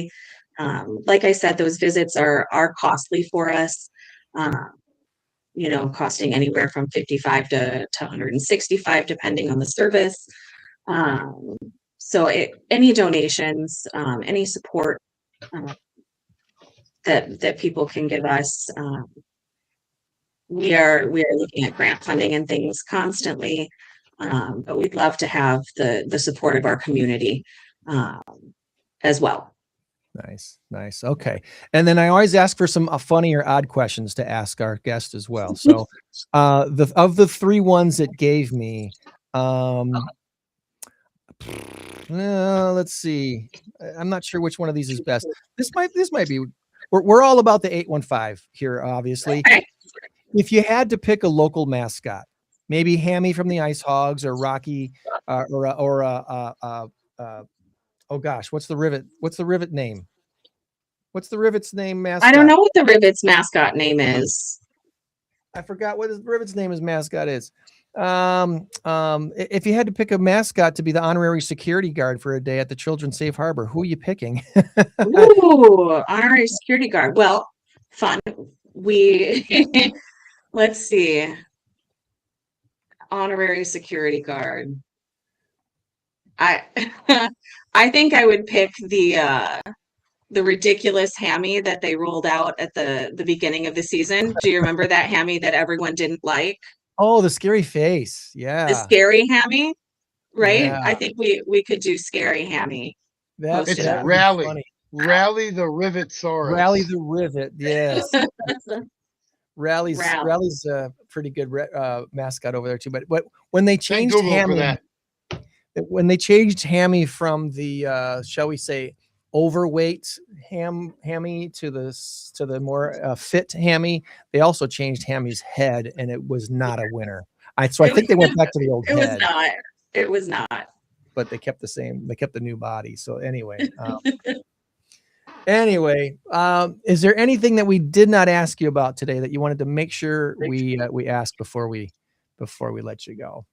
Like I said, those visits are costly for us. Costing anywhere from $55 to $165, depending on the service. So any donations, any support that people can give us. We are looking at grant funding and things constantly, but we'd love to have the support of our community as well. Nice. Okay. And then I always ask for some funny or odd questions to ask our guest as well. So of the three ones it gave me, let's see. I'm not sure which one of these is best. This might be, we're all about the 815 here, obviously. If you had to pick a local mascot, maybe Hammy from the Ice Hogs, or Rocky, oh gosh, what's the Rivet name? What's the Rivet's name mascot? I don't know what the Rivet's mascot name is. I forgot what the Rivet's name mascot is. If you had to pick a mascot to be the honorary security guard for a day at the Children's Safe Harbor, who are you picking? Ooh, honorary security guard. Well, fun. Let's see. Honorary security guard. I think I would pick the ridiculous Hammy that they rolled out at the beginning of the season. Do you remember that Hammy that everyone didn't like? Oh, the scary face. Yeah. The scary Hammy, right? Yeah. I think we could do scary Hammy. It's Rielly. Rielly the Rivetsaurus. Rielly the Rivet, yes. Rielly's a pretty good mascot over there too. But when they changed Hammy, from the shall we say overweight Hammy to the more fit Hammy, they also changed Hammy's head, and it was not a winner. I think they went back to the old head. It was not. But they kept the same. They kept the new body. So anyway. Is there anything that we did not ask you about today that you wanted to make sure we asked before we let you go?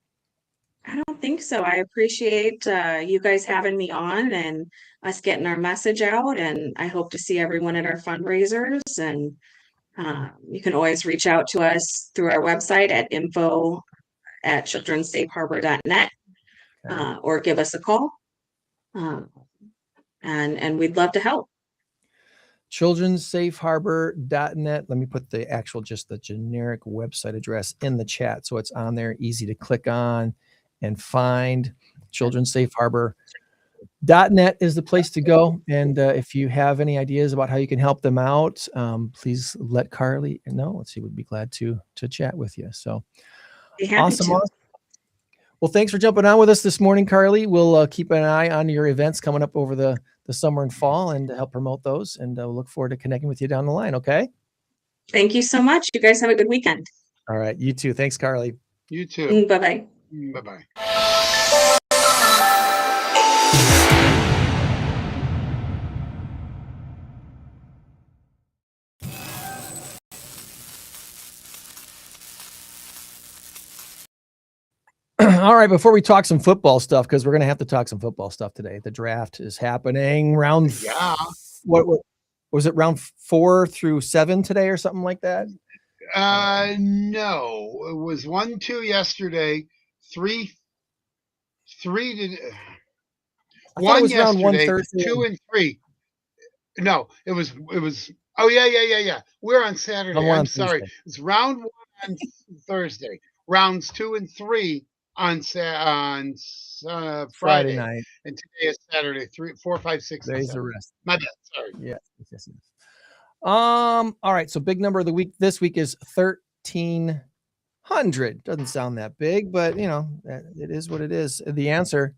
I don't think so. I appreciate you guys having me on and us getting our message out, and I hope to see everyone at our fundraisers. And you can always reach out to us through our website at info@childrenssafeharbor.net, or give us a call, and we'd love to help. childrenssafeharbor.net. Let me put just the generic website address in the chat so it's on there, easy to click on and find. childrenssafeharbor.net is the place to go. And if you have any ideas about how you can help them out, please let Carly know. She would be glad to chat with you. So awesome. Well, thanks for jumping on with us this morning, Carly. We'll keep an eye on your events coming up over the summer and fall, and to help promote those. And we'll look forward to connecting with you down the line. Okay. Thank you so much. You guys have a good weekend. All right. You too. Thanks, Carly. You too. Bye-bye. Bye-bye. All right, before we talk some football stuff, because we're going to have to talk some football stuff today. The draft is happening. What was it, round 4 through 7 today or something like that? No, it was 1, 2 yesterday, 3 to 1 yesterday, 2 and 3. No, it was. Oh yeah. We're on Saturday. I'm sorry. Thursday. It's round 1 on Thursday. Rounds 2 and 3 on Friday night, and today is Saturday. 3, 4, 5, 6. Today's the rest. My bad. Sorry. Yes. All right. So big number of the week this week is 1,300. Doesn't sound that big, but it is what it is. The answer,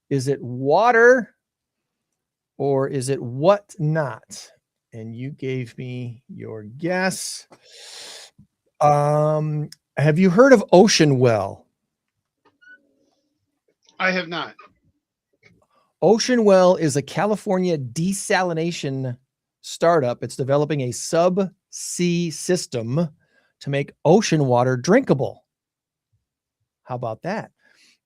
is it water or is it whatnot? And you gave me your guess. Have you heard of Ocean Well? I have not. Ocean Well is a California desalination startup. It's developing a subsea system to make ocean water drinkable. How about that?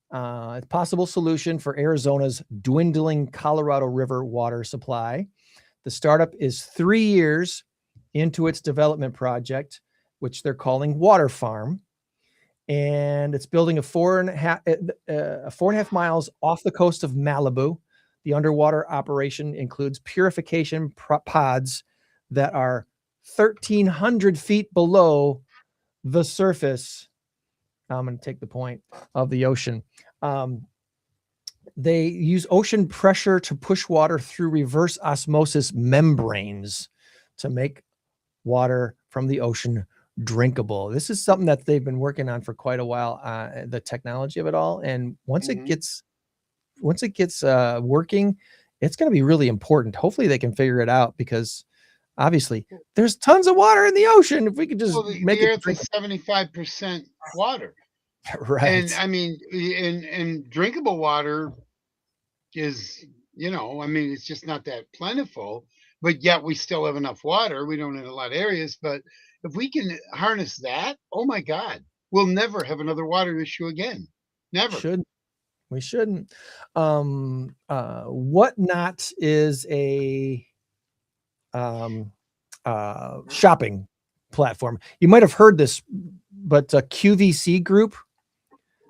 A possible solution for Arizona's dwindling Colorado River water supply. The startup is 3 years into its development project, which they're calling Water Farm. And it's building a 4.5 miles off the coast of Malibu. The underwater operation includes purification pods that are 1,300 feet below the surface. I'm going to take the point of the ocean. They use ocean pressure to push water through reverse osmosis membranes to make water from the ocean drinkable. This is something that they've been working on for quite a while, the technology of it all. And once it gets working, it's going to be really important. Hopefully they can figure it out, because obviously there's tons of water in the ocean. If we could just make the it Earth is 75% water. right. And I mean, and drinkable water is, it's just not that plentiful, but yet we still have enough water. We don't in a lot of areas, but if we can harness that, oh my God, we'll never have another water issue again. Never. We shouldn't. Whatnot is a shopping platform. You might have heard this, but QVC Group,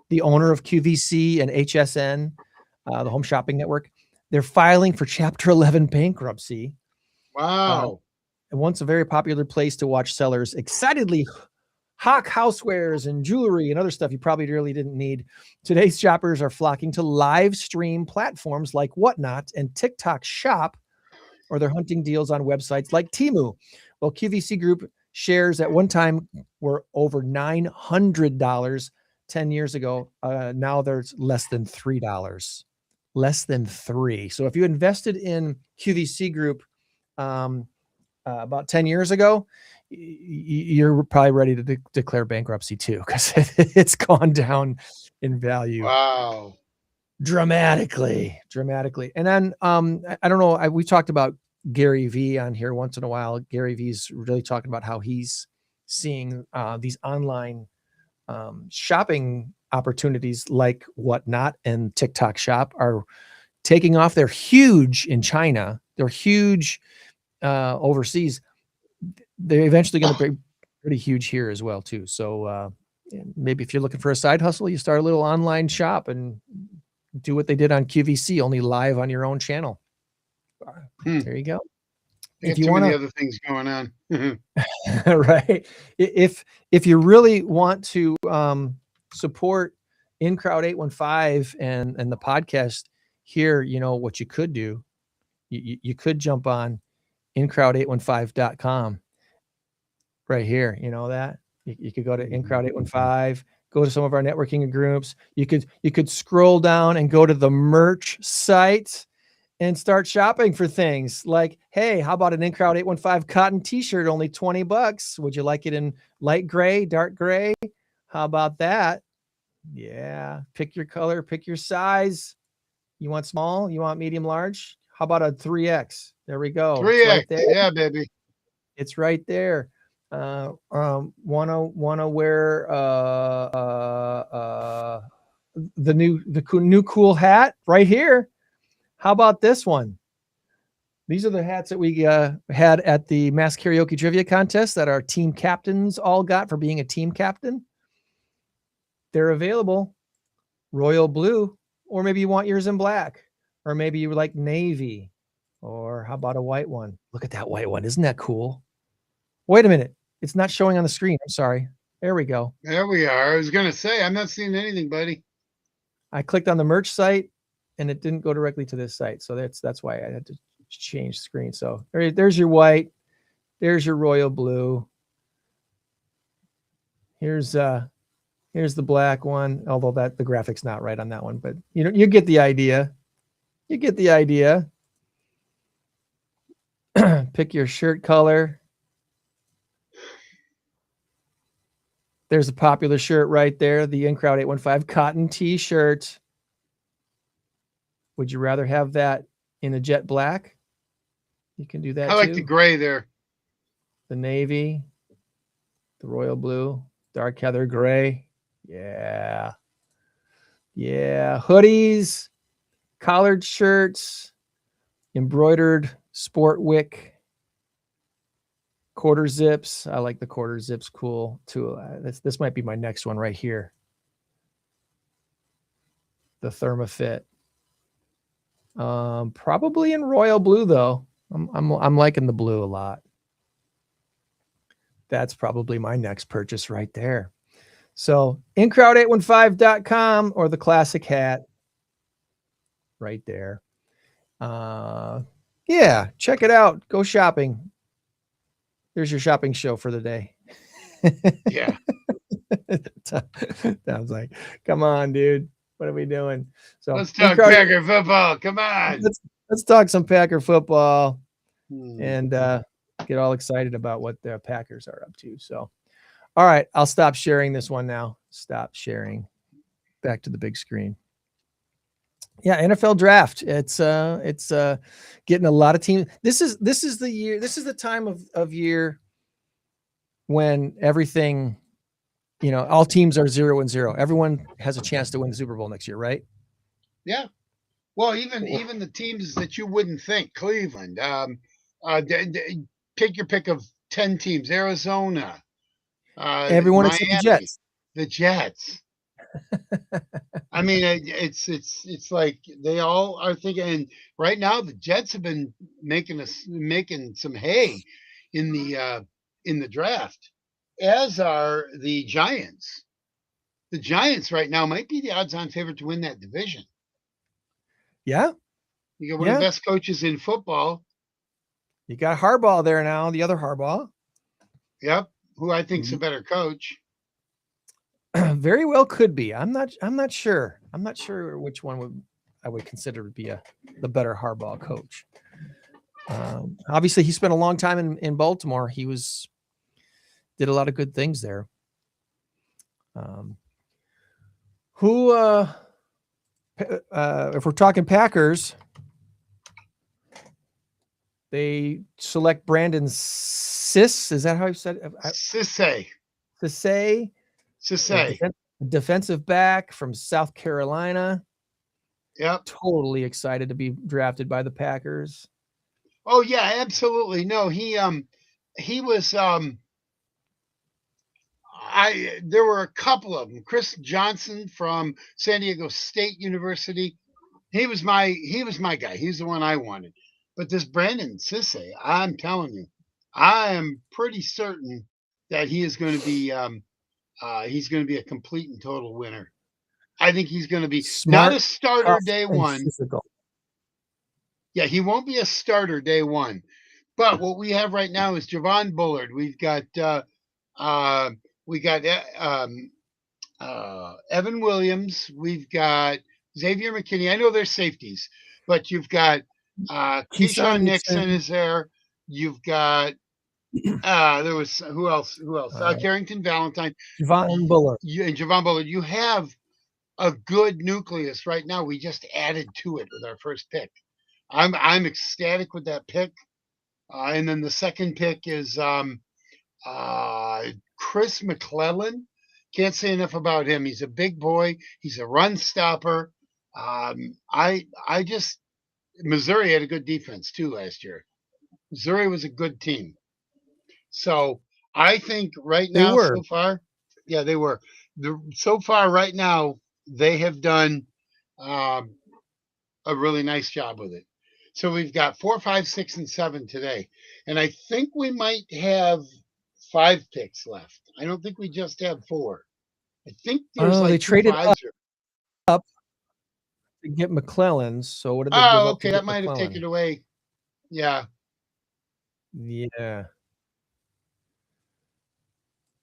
the owner of QVC and HSN, the Home Shopping Network, they're filing for Chapter 11 bankruptcy. Wow. And once a very popular place to watch sellers excitedly hawk housewares and jewelry and other stuff you probably really didn't need, today's shoppers are flocking to live stream platforms like Whatnot and TikTok Shop, or they're hunting deals on websites like Temu. Well, QVC Group shares at one time were over $900 10 years ago. Now there's less than $3. Less than $3. So if you invested in QVC Group about 10 years ago, you're probably ready to declare bankruptcy too, because it's gone down in value. Wow. Dramatically. And then I don't know, we talked about Gary Vee on here once in a while. Gary Vee's really talking about how he's seeing these online shopping opportunities like Whatnot and TikTok Shop are taking off. They're huge in China. They're huge overseas. They're eventually going to be pretty huge here as well too. So maybe if you're looking for a side hustle, you start a little online shop and do what they did on QVC, only live on your own channel. There you go. If you want other things going on, right? If you really want to support In Crowd 815 and the podcast here, you know what you could do. You could jump on incrowd815.com right here. You know that you could go to InCrowd815, go to some of our networking groups. You could scroll down and go to the merch site and start shopping for things like, hey, how about an InCrowd 815 cotton t-shirt, only $20? Would you like it in light gray, dark gray? How about that? Yeah. Pick your color, pick your size. You want small? You want medium, large? How about a 3X? There we go. 3X. Right there. Yeah, baby. It's right there. Wanna wear the new cool hat right here. How about this one? These are the hats that we had at the Mass Karaoke Trivia Contest that our team captains all got for being a team captain. They're available. Royal blue, or maybe you want yours in black, or maybe you like navy, or how about a white one? Look at that white one. Isn't that cool? Wait a minute. It's not showing on the screen. I'm sorry. There we go. There we are. I was going to say, I'm not seeing anything, buddy. I clicked on the merch site and it didn't go directly to this site. So that's why I had to change screen. So there's your white. There's your royal blue. Here's the black one, although the graphic's not right on that one, but you get the idea. You get the idea. Pick your shirt color. There's a popular shirt right there, the In Crowd 815 cotton t-shirt. Would you rather have that in a jet black? You can do that I like too. the gray there. The navy, the royal blue, dark heather gray. Yeah. Yeah. Hoodies, collared shirts, embroidered sport wick, quarter zips. I like the quarter zips. Cool too. This might be my next one right here. The ThermaFit. Probably in royal blue though. I'm liking the blue a lot. That's probably my next purchase right there. So incrowd815.com or the classic hat right there. Yeah, check it out. Go shopping. There's your shopping show for the day. Yeah. Tom's like, come on, dude. What are we doing? So Let's talk Packer football. Come on. Let's talk some Packer football and get all excited about what the Packers are up to. So, all right, I'll stop sharing this one now. Stop sharing. Back to the big screen. Yeah, NFL draft. It's getting a lot of teams. This is the year. This is the time of year when everything, all teams are 0-0. Everyone has a chance to win the Super Bowl next year, right? Yeah. Well, even the teams that you wouldn't think, Cleveland, pick your pick of 10 teams, Arizona, everyone Miami, except the Jets. The Jets. I mean, it's like they all are thinking. And right now, the Jets have been making some hay in the draft, as are the Giants. The Giants right now might be the odds-on favorite to win that division. Yeah. You got one of the best coaches in football. You got Harbaugh there now, the other Harbaugh. Yep, who I think's a better coach. Very well could be. I'm not sure. I'm not sure which one I would consider to be the better Harbaugh coach. Obviously, he spent a long time in Baltimore. He did a lot of good things there. If we're talking Packers, they select Brandon Sis. Is that how you said it? Sisse, defensive back from South Carolina. Yep. Totally excited to be drafted by the Packers. Oh yeah, absolutely. No, he was there were a couple of them. Chris Johnson from San Diego State University. He was my guy. He's the one I wanted. But this Brandon Sisse, I'm telling you, I am pretty certain that he is going to be he's going to be a complete and total winner. I think he's going to be not a starter day one. Physical. Yeah, he won't be a starter day one. But what we have right now is Javon Bullard. We've got Evan Williams. We've got Xavier McKinney. I know they're safeties, but you've got Keyshawn Nixon is there. You've got there was who else? Carrington Valentine. Javon Bullard. Javon Bullard. You have a good nucleus right now. We just added to it with our first pick. I'm ecstatic with that pick. And then the second pick is Chris McClellan. Can't say enough about him. He's a big boy. He's a run stopper. Missouri had a good defense too last year. Missouri was a good team. So I think right now so far, yeah, they were. So far right now, they have done a really nice job with it. So we've got 4, 5, 6, and 7 today. And I think we might have 5 picks left. I don't think we just have 4. I think there's they traded up to get McClellan's. So what did they give up? Okay, that might have taken away. Yeah. Yeah.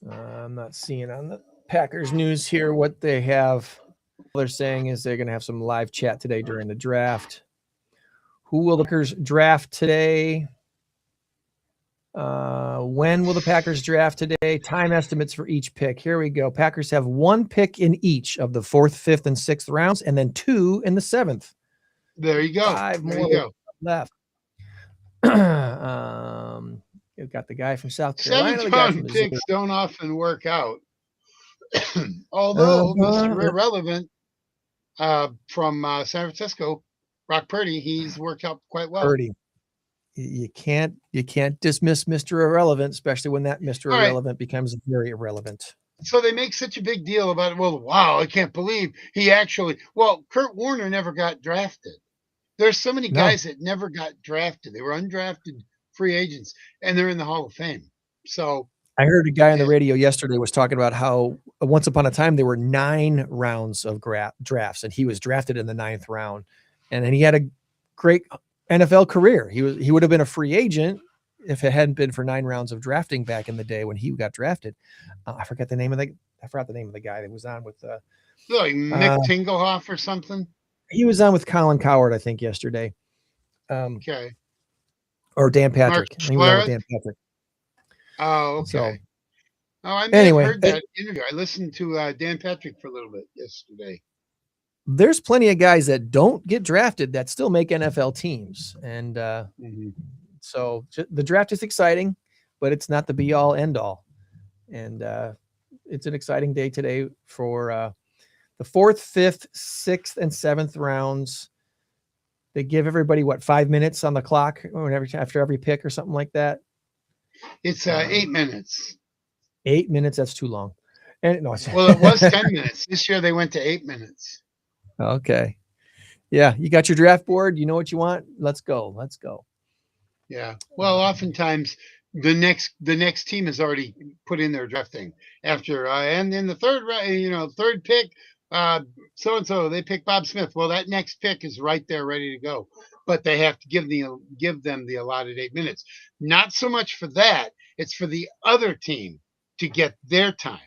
I'm not seeing on the Packers news here what they have. All they're saying is they're going to have some live chat today during the draft. Who will the Packers draft today? When will the Packers draft today? Time estimates for each pick. Here we go. Packers have 1 pick in each of the 4th, 5th, and 6th rounds, and then 2 in the 7th. There you go. 5 there more you go. left. You've got the guy from South Carolina. The guy from 7th round picks don't often work out. Although Mr. Irrelevant from San Francisco, Brock Purdy, he's worked out quite well. Purdy. You can't dismiss Mr. Irrelevant, especially when that Mr. Irrelevant becomes very irrelevant. So they make such a big deal about it. Well, wow, I can't believe he actually. Well, Kurt Warner never got drafted. There's so many guys that never got drafted. They were undrafted free agents, and they're in the Hall of Fame. So I heard a guy on the radio yesterday was talking about how once upon a time there were 9 rounds of drafts, and he was drafted in the 9th round, and then he had a great NFL career. He would have been a free agent if it hadn't been for 9 rounds of drafting back in the day when he got drafted. I forgot the name of the guy that was on with like Mick Tingelhoff or something. He was on with Colin Cowherd, I think, yesterday. Okay. Or Dan Patrick. He was on with Dan Patrick. Oh, okay. So, I may have heard that interview. I listened to Dan Patrick for a little bit yesterday. There's plenty of guys that don't get drafted that still make NFL teams. And so the draft is exciting, but it's not the be all end all. And it's an exciting day today for the 4th, 5th, 6th, and 7th rounds. They give everybody 5 minutes on the clock or after every pick or something like that. It's 8 minutes. 8 minutes. That's too long. And no, well, it was 10 minutes. This year they went to 8 minutes. Okay. Yeah. You got your draft board. You know what you want. Let's go. Yeah. Well, oftentimes the next team has already put in their drafting after, and in the 3rd round, 3rd pick, so-and-so, they pick Bob Smith. Well, that next pick is right there ready to go, but they have to give them the allotted 8 minutes. Not so much for that. It's for the other team to get their time.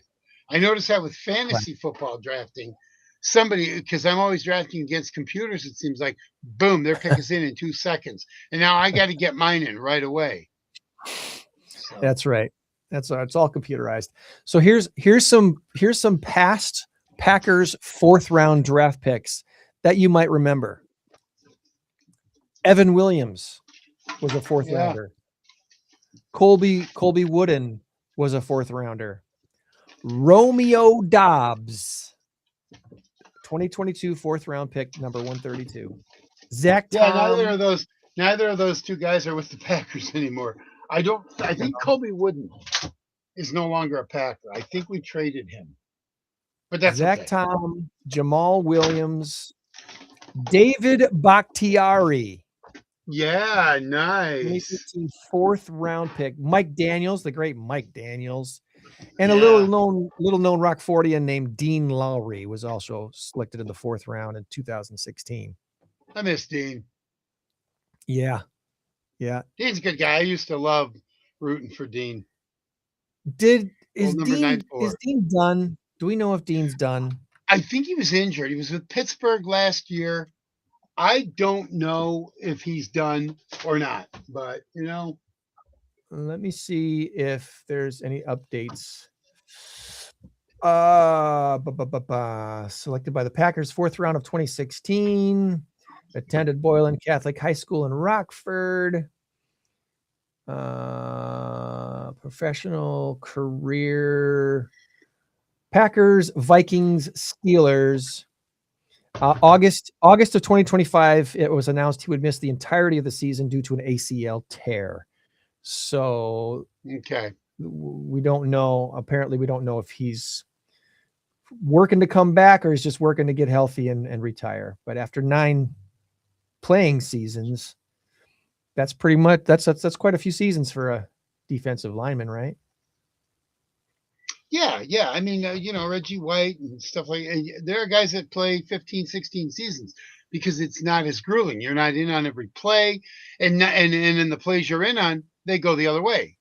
I notice that with fantasy football drafting, because I'm always drafting against computers, it seems like, boom, their pick is in 2 seconds. And now I got to get mine in right away. So. That's right. It's all computerized. So here's some past Packers 4th round draft picks that you might remember. Evan Williams was a 4th rounder. Colby Wooden was a 4th rounder. Romeo Dobbs, 2022 4th round pick, number 132. Zach Tom. Neither of those 2 guys are with the Packers anymore. I think Colby Wooden is no longer a Packer. I think we traded him. But that's Zach okay. Tom, Jamal Williams, David Bakhtiari. Yeah, nice. 2015 4th round pick. Mike Daniels, the great Mike Daniels. And a little known Rockfordian named Dean Lowry was also selected in the 4th round in 2016. I miss Dean. Yeah. Dean's a good guy. I used to love rooting for Dean. Is Dean done? Do we know if Dean's done? I think he was injured. He was with Pittsburgh last year. I don't know if he's done or not, but let me see if there's any updates. Selected by the Packers, 4th round of 2016. Attended Boylan Catholic High School in Rockford. Professional career. Packers, Vikings, Steelers. August of 2025, it was announced he would miss the entirety of the season due to an ACL tear. So we don't know. Apparently, we don't know if he's working to come back or he's just working to get healthy and retire. But after 9 playing seasons, that's pretty much that's quite a few seasons for a defensive lineman, right? Yeah. I mean, Reggie White and stuff like that. There are guys that play 15, 16 seasons because it's not as grueling. You're not in on every play, and in the plays you're in on, they go the other way.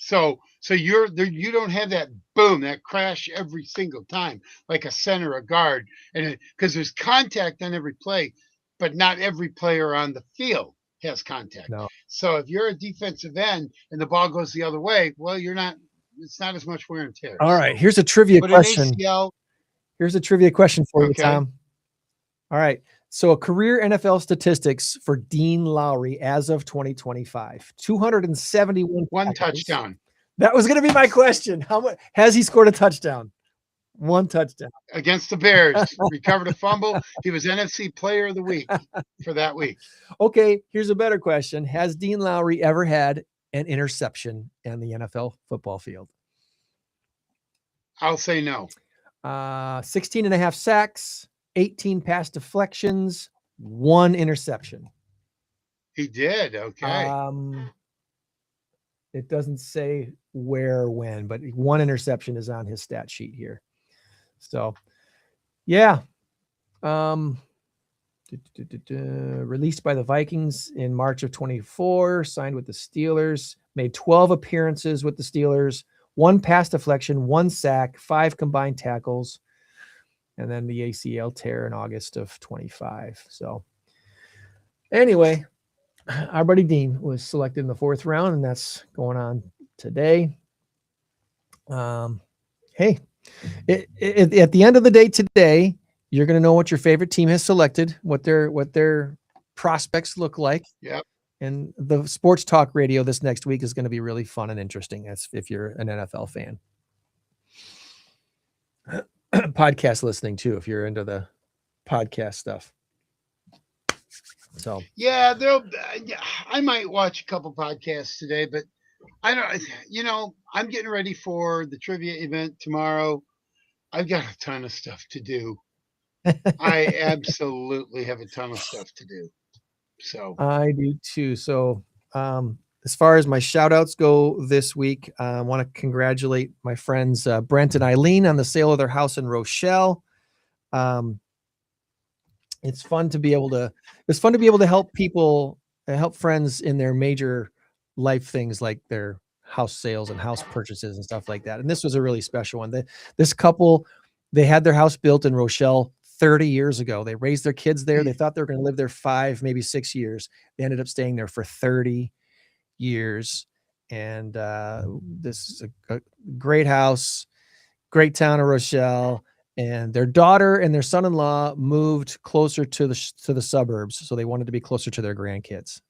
So you're there. You don't have that boom, that crash every single time like a center, a guard, and because there's contact on every play, but not every player on the field has contact. No. So if you're a defensive end and the ball goes the other way, well, it's not as much wear and tear. All right. Here's a trivia But question. an ACL, Here's a trivia question for you, Okay. Tom. All right. So career NFL statistics for Dean Lowry as of 2025, 271 one tackles. touchdown That was going to be my question. How much has he scored a touchdown? One touchdown. against the Bears, recovered a fumble. He was NFC Player of the Week for that week. Okay, here's a better question. Has Dean Lowry ever had an interception in the NFL football field? I'll say no. 16 and a half sacks, 18 pass deflections, 1 interception. He did. Okay. It doesn't say where or when, but 1 interception is on his stat sheet here. So, yeah. Released by the Vikings in March of 24, signed with the Steelers, made 12 appearances with the Steelers, 1 pass deflection, 1 sack, 5 combined tackles, and then the ACL tear in August of 25. So anyway, our buddy Dean was selected in the 4th round, and that's going on today. Hey, at the end of the day today, you're going to know what your favorite team has selected, what their prospects look like. Yep. And the sports talk radio this next week is going to be really fun and interesting as if you're an NFL fan. Podcast listening too, if you're into the podcast stuff. So yeah, I might watch a couple podcasts today, but I don't. I'm getting ready for the trivia event tomorrow. I've got a ton of stuff to do. I absolutely have a ton of stuff to do. So I do too. So as far as my shout outs go this week, I want to congratulate my friends Brent and Eileen on the sale of their house in Rochelle. It's fun to be able to help people, help friends in their major life things like their house sales and house purchases and stuff like that. And this was a really special one. This couple, they had their house built in Rochelle 30 years ago. They raised their kids there. They thought they were going to live there 5, maybe 6 years. They ended up staying there for 30 years. And this is a great house, great town of Rochelle. And their daughter and their son-in-law moved closer to the suburbs. So they wanted to be closer to their grandkids.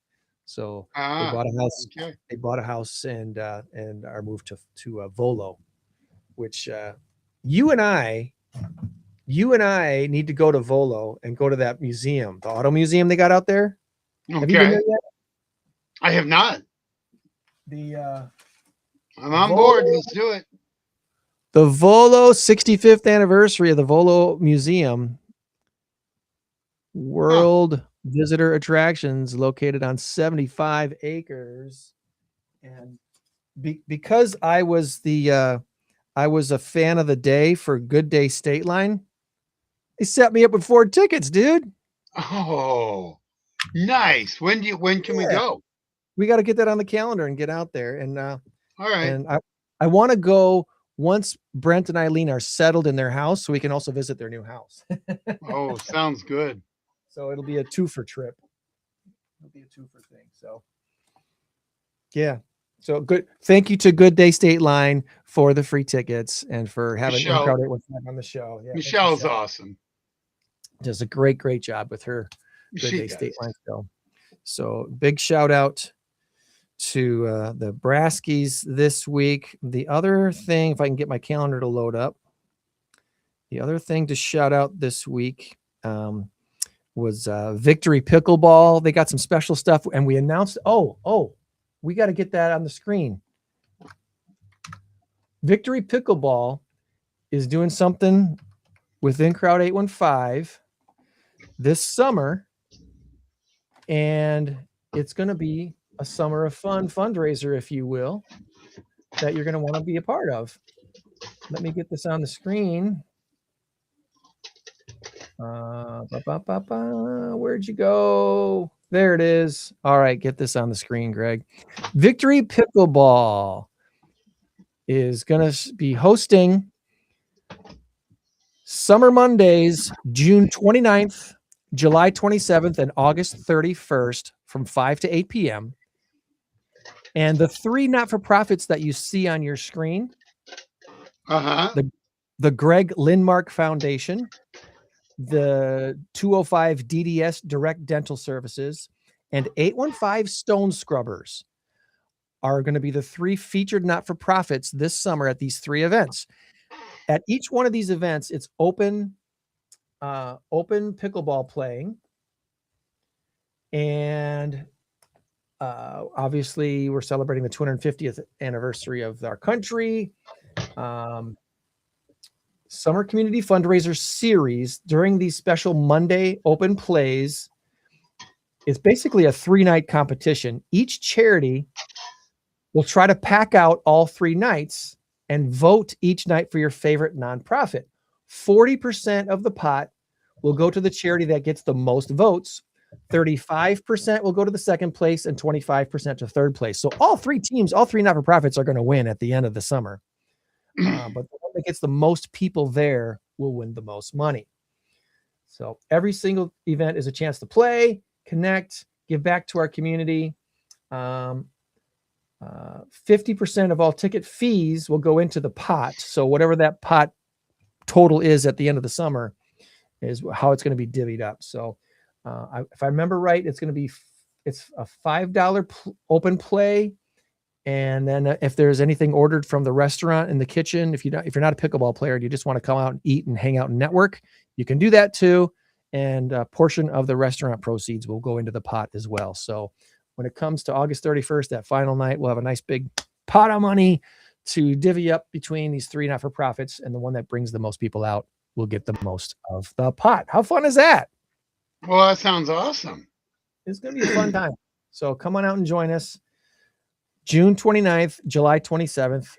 So they bought a house. Okay. They bought a house and are moved to Volo, which you and I need to go to Volo and go to that museum, the auto museum they got out there. Okay. Have you been there yet? I have not. I'm on board. Let's do it. The Volo 65th anniversary of the Volo Museum. World visitor attractions located on 75 acres. And because I was a fan of the day for Good Day State Line, they set me up with 4 tickets, dude. Oh, nice. When can we go? We got to get that on the calendar and get out there. And all right. And I want to go once Brent and Eileen are settled in their house, so we can also visit their new house. Oh, sounds good. So it'll be a 2-for trip. It'll be a 2-for thing. So yeah. So good. Thank you to Good Day State Line for the free tickets and for having Crowd 815 on the show. Yeah, Michelle's awesome. Does a great job with her Good Day State Line show. So big shout out to the Braskies this week. The other thing, if I can get my calendar to load up, the other thing to shout out this week was Victory Pickleball. They got some special stuff, and we announced. We got to get that on the screen. Victory Pickleball is doing something within Crowd 815 this summer, and it's going to be a summer of fun fundraiser, if you will, that you're going to want to be a part of. Let me get this on the screen. Where'd you go? There it is. All right, get this on the screen, Greg. Victory Pickleball is going to be hosting Summer Mondays, June 29th, July 27th, and August 31st from 5 to 8 p.m. And the 3 not-for-profits that you see on your screen, the Greg Lindmark Foundation, the 205 DDS Direct Dental Services, and 815 Stone Scrubbers are going to be the 3 featured not-for-profits this summer at these 3 events. At each one of these events, it's open pickleball playing. And obviously, we're celebrating the 250th anniversary of our country. Summer Community Fundraiser Series during these special Monday open plays is basically a 3-night competition. Each charity will try to pack out all 3 nights and vote each night for your favorite nonprofit. 40% of the pot will go to the charity that gets the most votes. 35% will go to the second place and 25% to third place. So all 3 teams, all 3 not-for-profits are going to win at the end of the summer. But the one that gets the most people there will win the most money. So every single event is a chance to play, connect, give back to our community. 50% of all ticket fees will go into the pot. So whatever that pot total is at the end of the summer is how it's going to be divvied up. So if I remember right, it's a $5 open play. And then if there's anything ordered from the restaurant in the kitchen, if you're not a pickleball player and you just want to come out and eat and hang out and network, you can do that too. And a portion of the restaurant proceeds will go into the pot as well. So when it comes to August 31st, that final night, we'll have a nice big pot of money to divvy up between these 3 not-for-profits, and the one that brings the most people out will get the most of the pot. How fun is that? Well, that sounds awesome. It's going to be a fun time. So come on out and join us. June 29th, July 27th,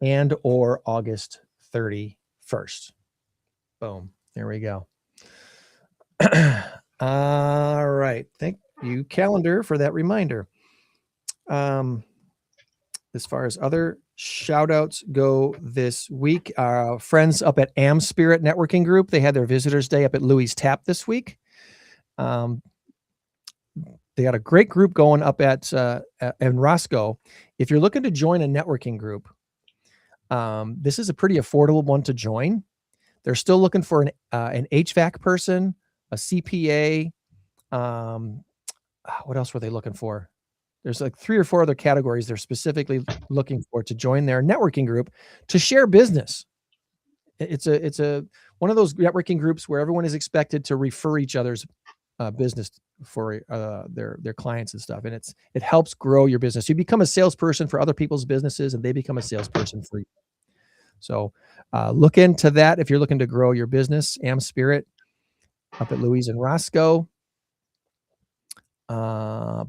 and or August 31st. Boom. There we go. All right. Thank you, calendar, for that reminder. As far as other shout outs go this week, our friends up at AmSpirit Networking Group, they had their Visitors Day up at Louis Tap this week. They got a great group going up at in Roscoe. If you're looking to join a networking group, this is a pretty affordable one to join. They're still looking for an HVAC person, a CPA. What else were they looking for? There's like 3 or 4 other categories they're specifically looking for to join their networking group to share business. It's a one of those networking groups where everyone is expected to refer each other's business for their clients and stuff, and it helps grow your business. You become a salesperson for other people's businesses, and they become a salesperson for you. So look into that if you're looking to grow your business. AmSpirit up at Louise and Roscoe. Art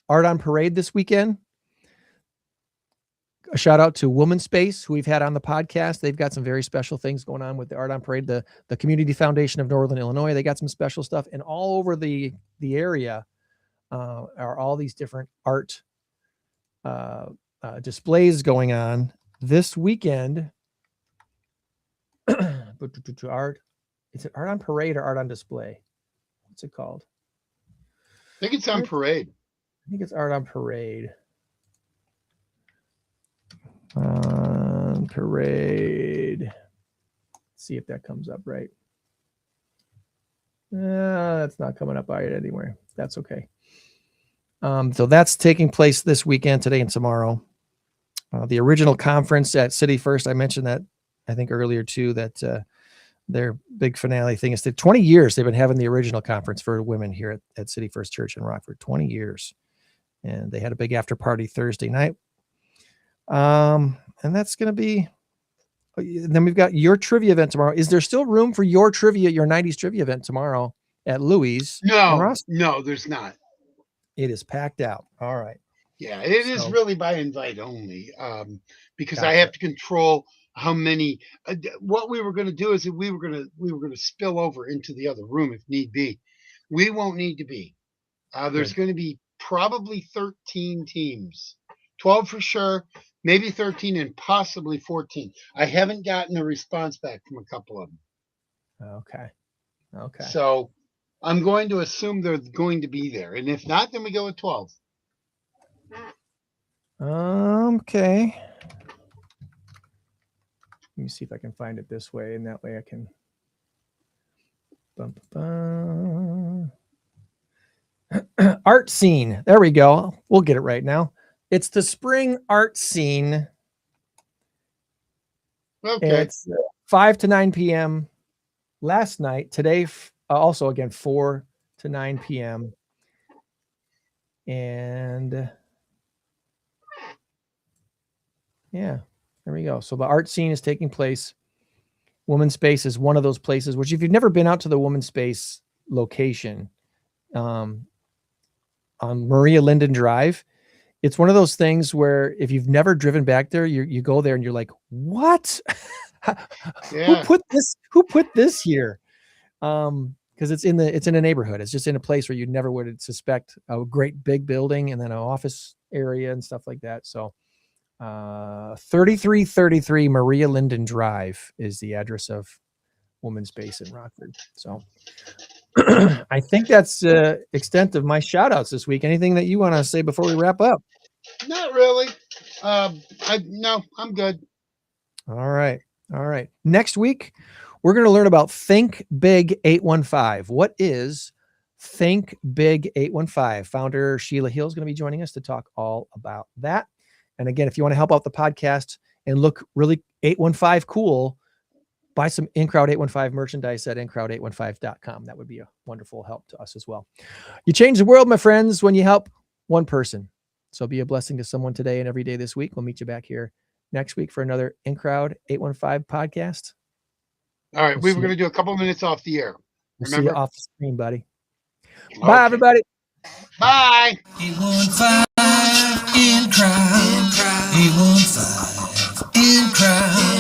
on Parade this weekend. A shout out to Womanspace, who we've had on the podcast. They've got some very special things going on with the Art on Parade, the Community Foundation of Northern Illinois. They got some special stuff, and all over the area are all these different art displays going on this weekend. Art, is it Art on Parade or Art on Display? What's it called? I think it's on Parade. I think it's Art on Parade. On Parade. Let's see if that comes up right. That's not coming up anywhere. That's okay. So that's taking place this weekend, today and tomorrow. The original conference at CityFirst, I mentioned that I think earlier too, that their big finale thing is 20 years they've been having the original conference for women here at CityFirst Church in Rockford. 20 years. And they had a big after party Thursday night. And that's going to be, then we've got your trivia event tomorrow. Is there still room for your 90s trivia event tomorrow at Louis? No, there's not. It is packed out. All right. Yeah, it is really by invite only, because Gotcha. I have to control how many. What we were going to do is that we were going to spill over into the other room if need be. We won't need to be. There's going to be probably 13 teams, 12 for sure, maybe 13 and possibly 14. I haven't gotten a response back from a couple of them. Okay. So I'm going to assume they're going to be there. And if not, then we go with 12. Okay. Let me see if I can find it this way, and that way I can. Artscene. There we go. We'll get it right now. It's the spring Artscene. Okay. It's 5 to 9 p.m. last night. Today, also again 4 to 9 p.m. And yeah, there we go. So the Artscene is taking place. Womanspace is one of those places, which if you've never been out to the Womanspace location on Maria Linden Drive, it's one of those things where if you've never driven back there, you go there and you're like, what? Yeah. Who put this here? Because it's in a neighborhood. It's just in a place where you never would suspect a great big building and then an office area and stuff like that. So 3333 Maria Linden Drive is the address of Womanspace in Rockford. So I think that's the extent of my shout outs this week. Anything that you want to say before we wrap up? Not really. No, I'm good. All right. Next week, we're going to learn about Think Big 815. What is Think Big 815? Founder Sheila Hill is going to be joining us to talk all about that. And again, if you want to help out the podcast and look really 815 cool, buy some InCrowd 815 merchandise at InCrowd815.com. That would be a wonderful help to us as well. You change the world, my friends, when you help one person. So be a blessing to someone today and every day this week. We'll meet you back here next week for another InCrowd 815 podcast. All right. We were going to do a couple minutes off the air. We'll see you off the screen, buddy. Okay. Bye, everybody. Bye. 815 InCrowd. 815 InCrowd.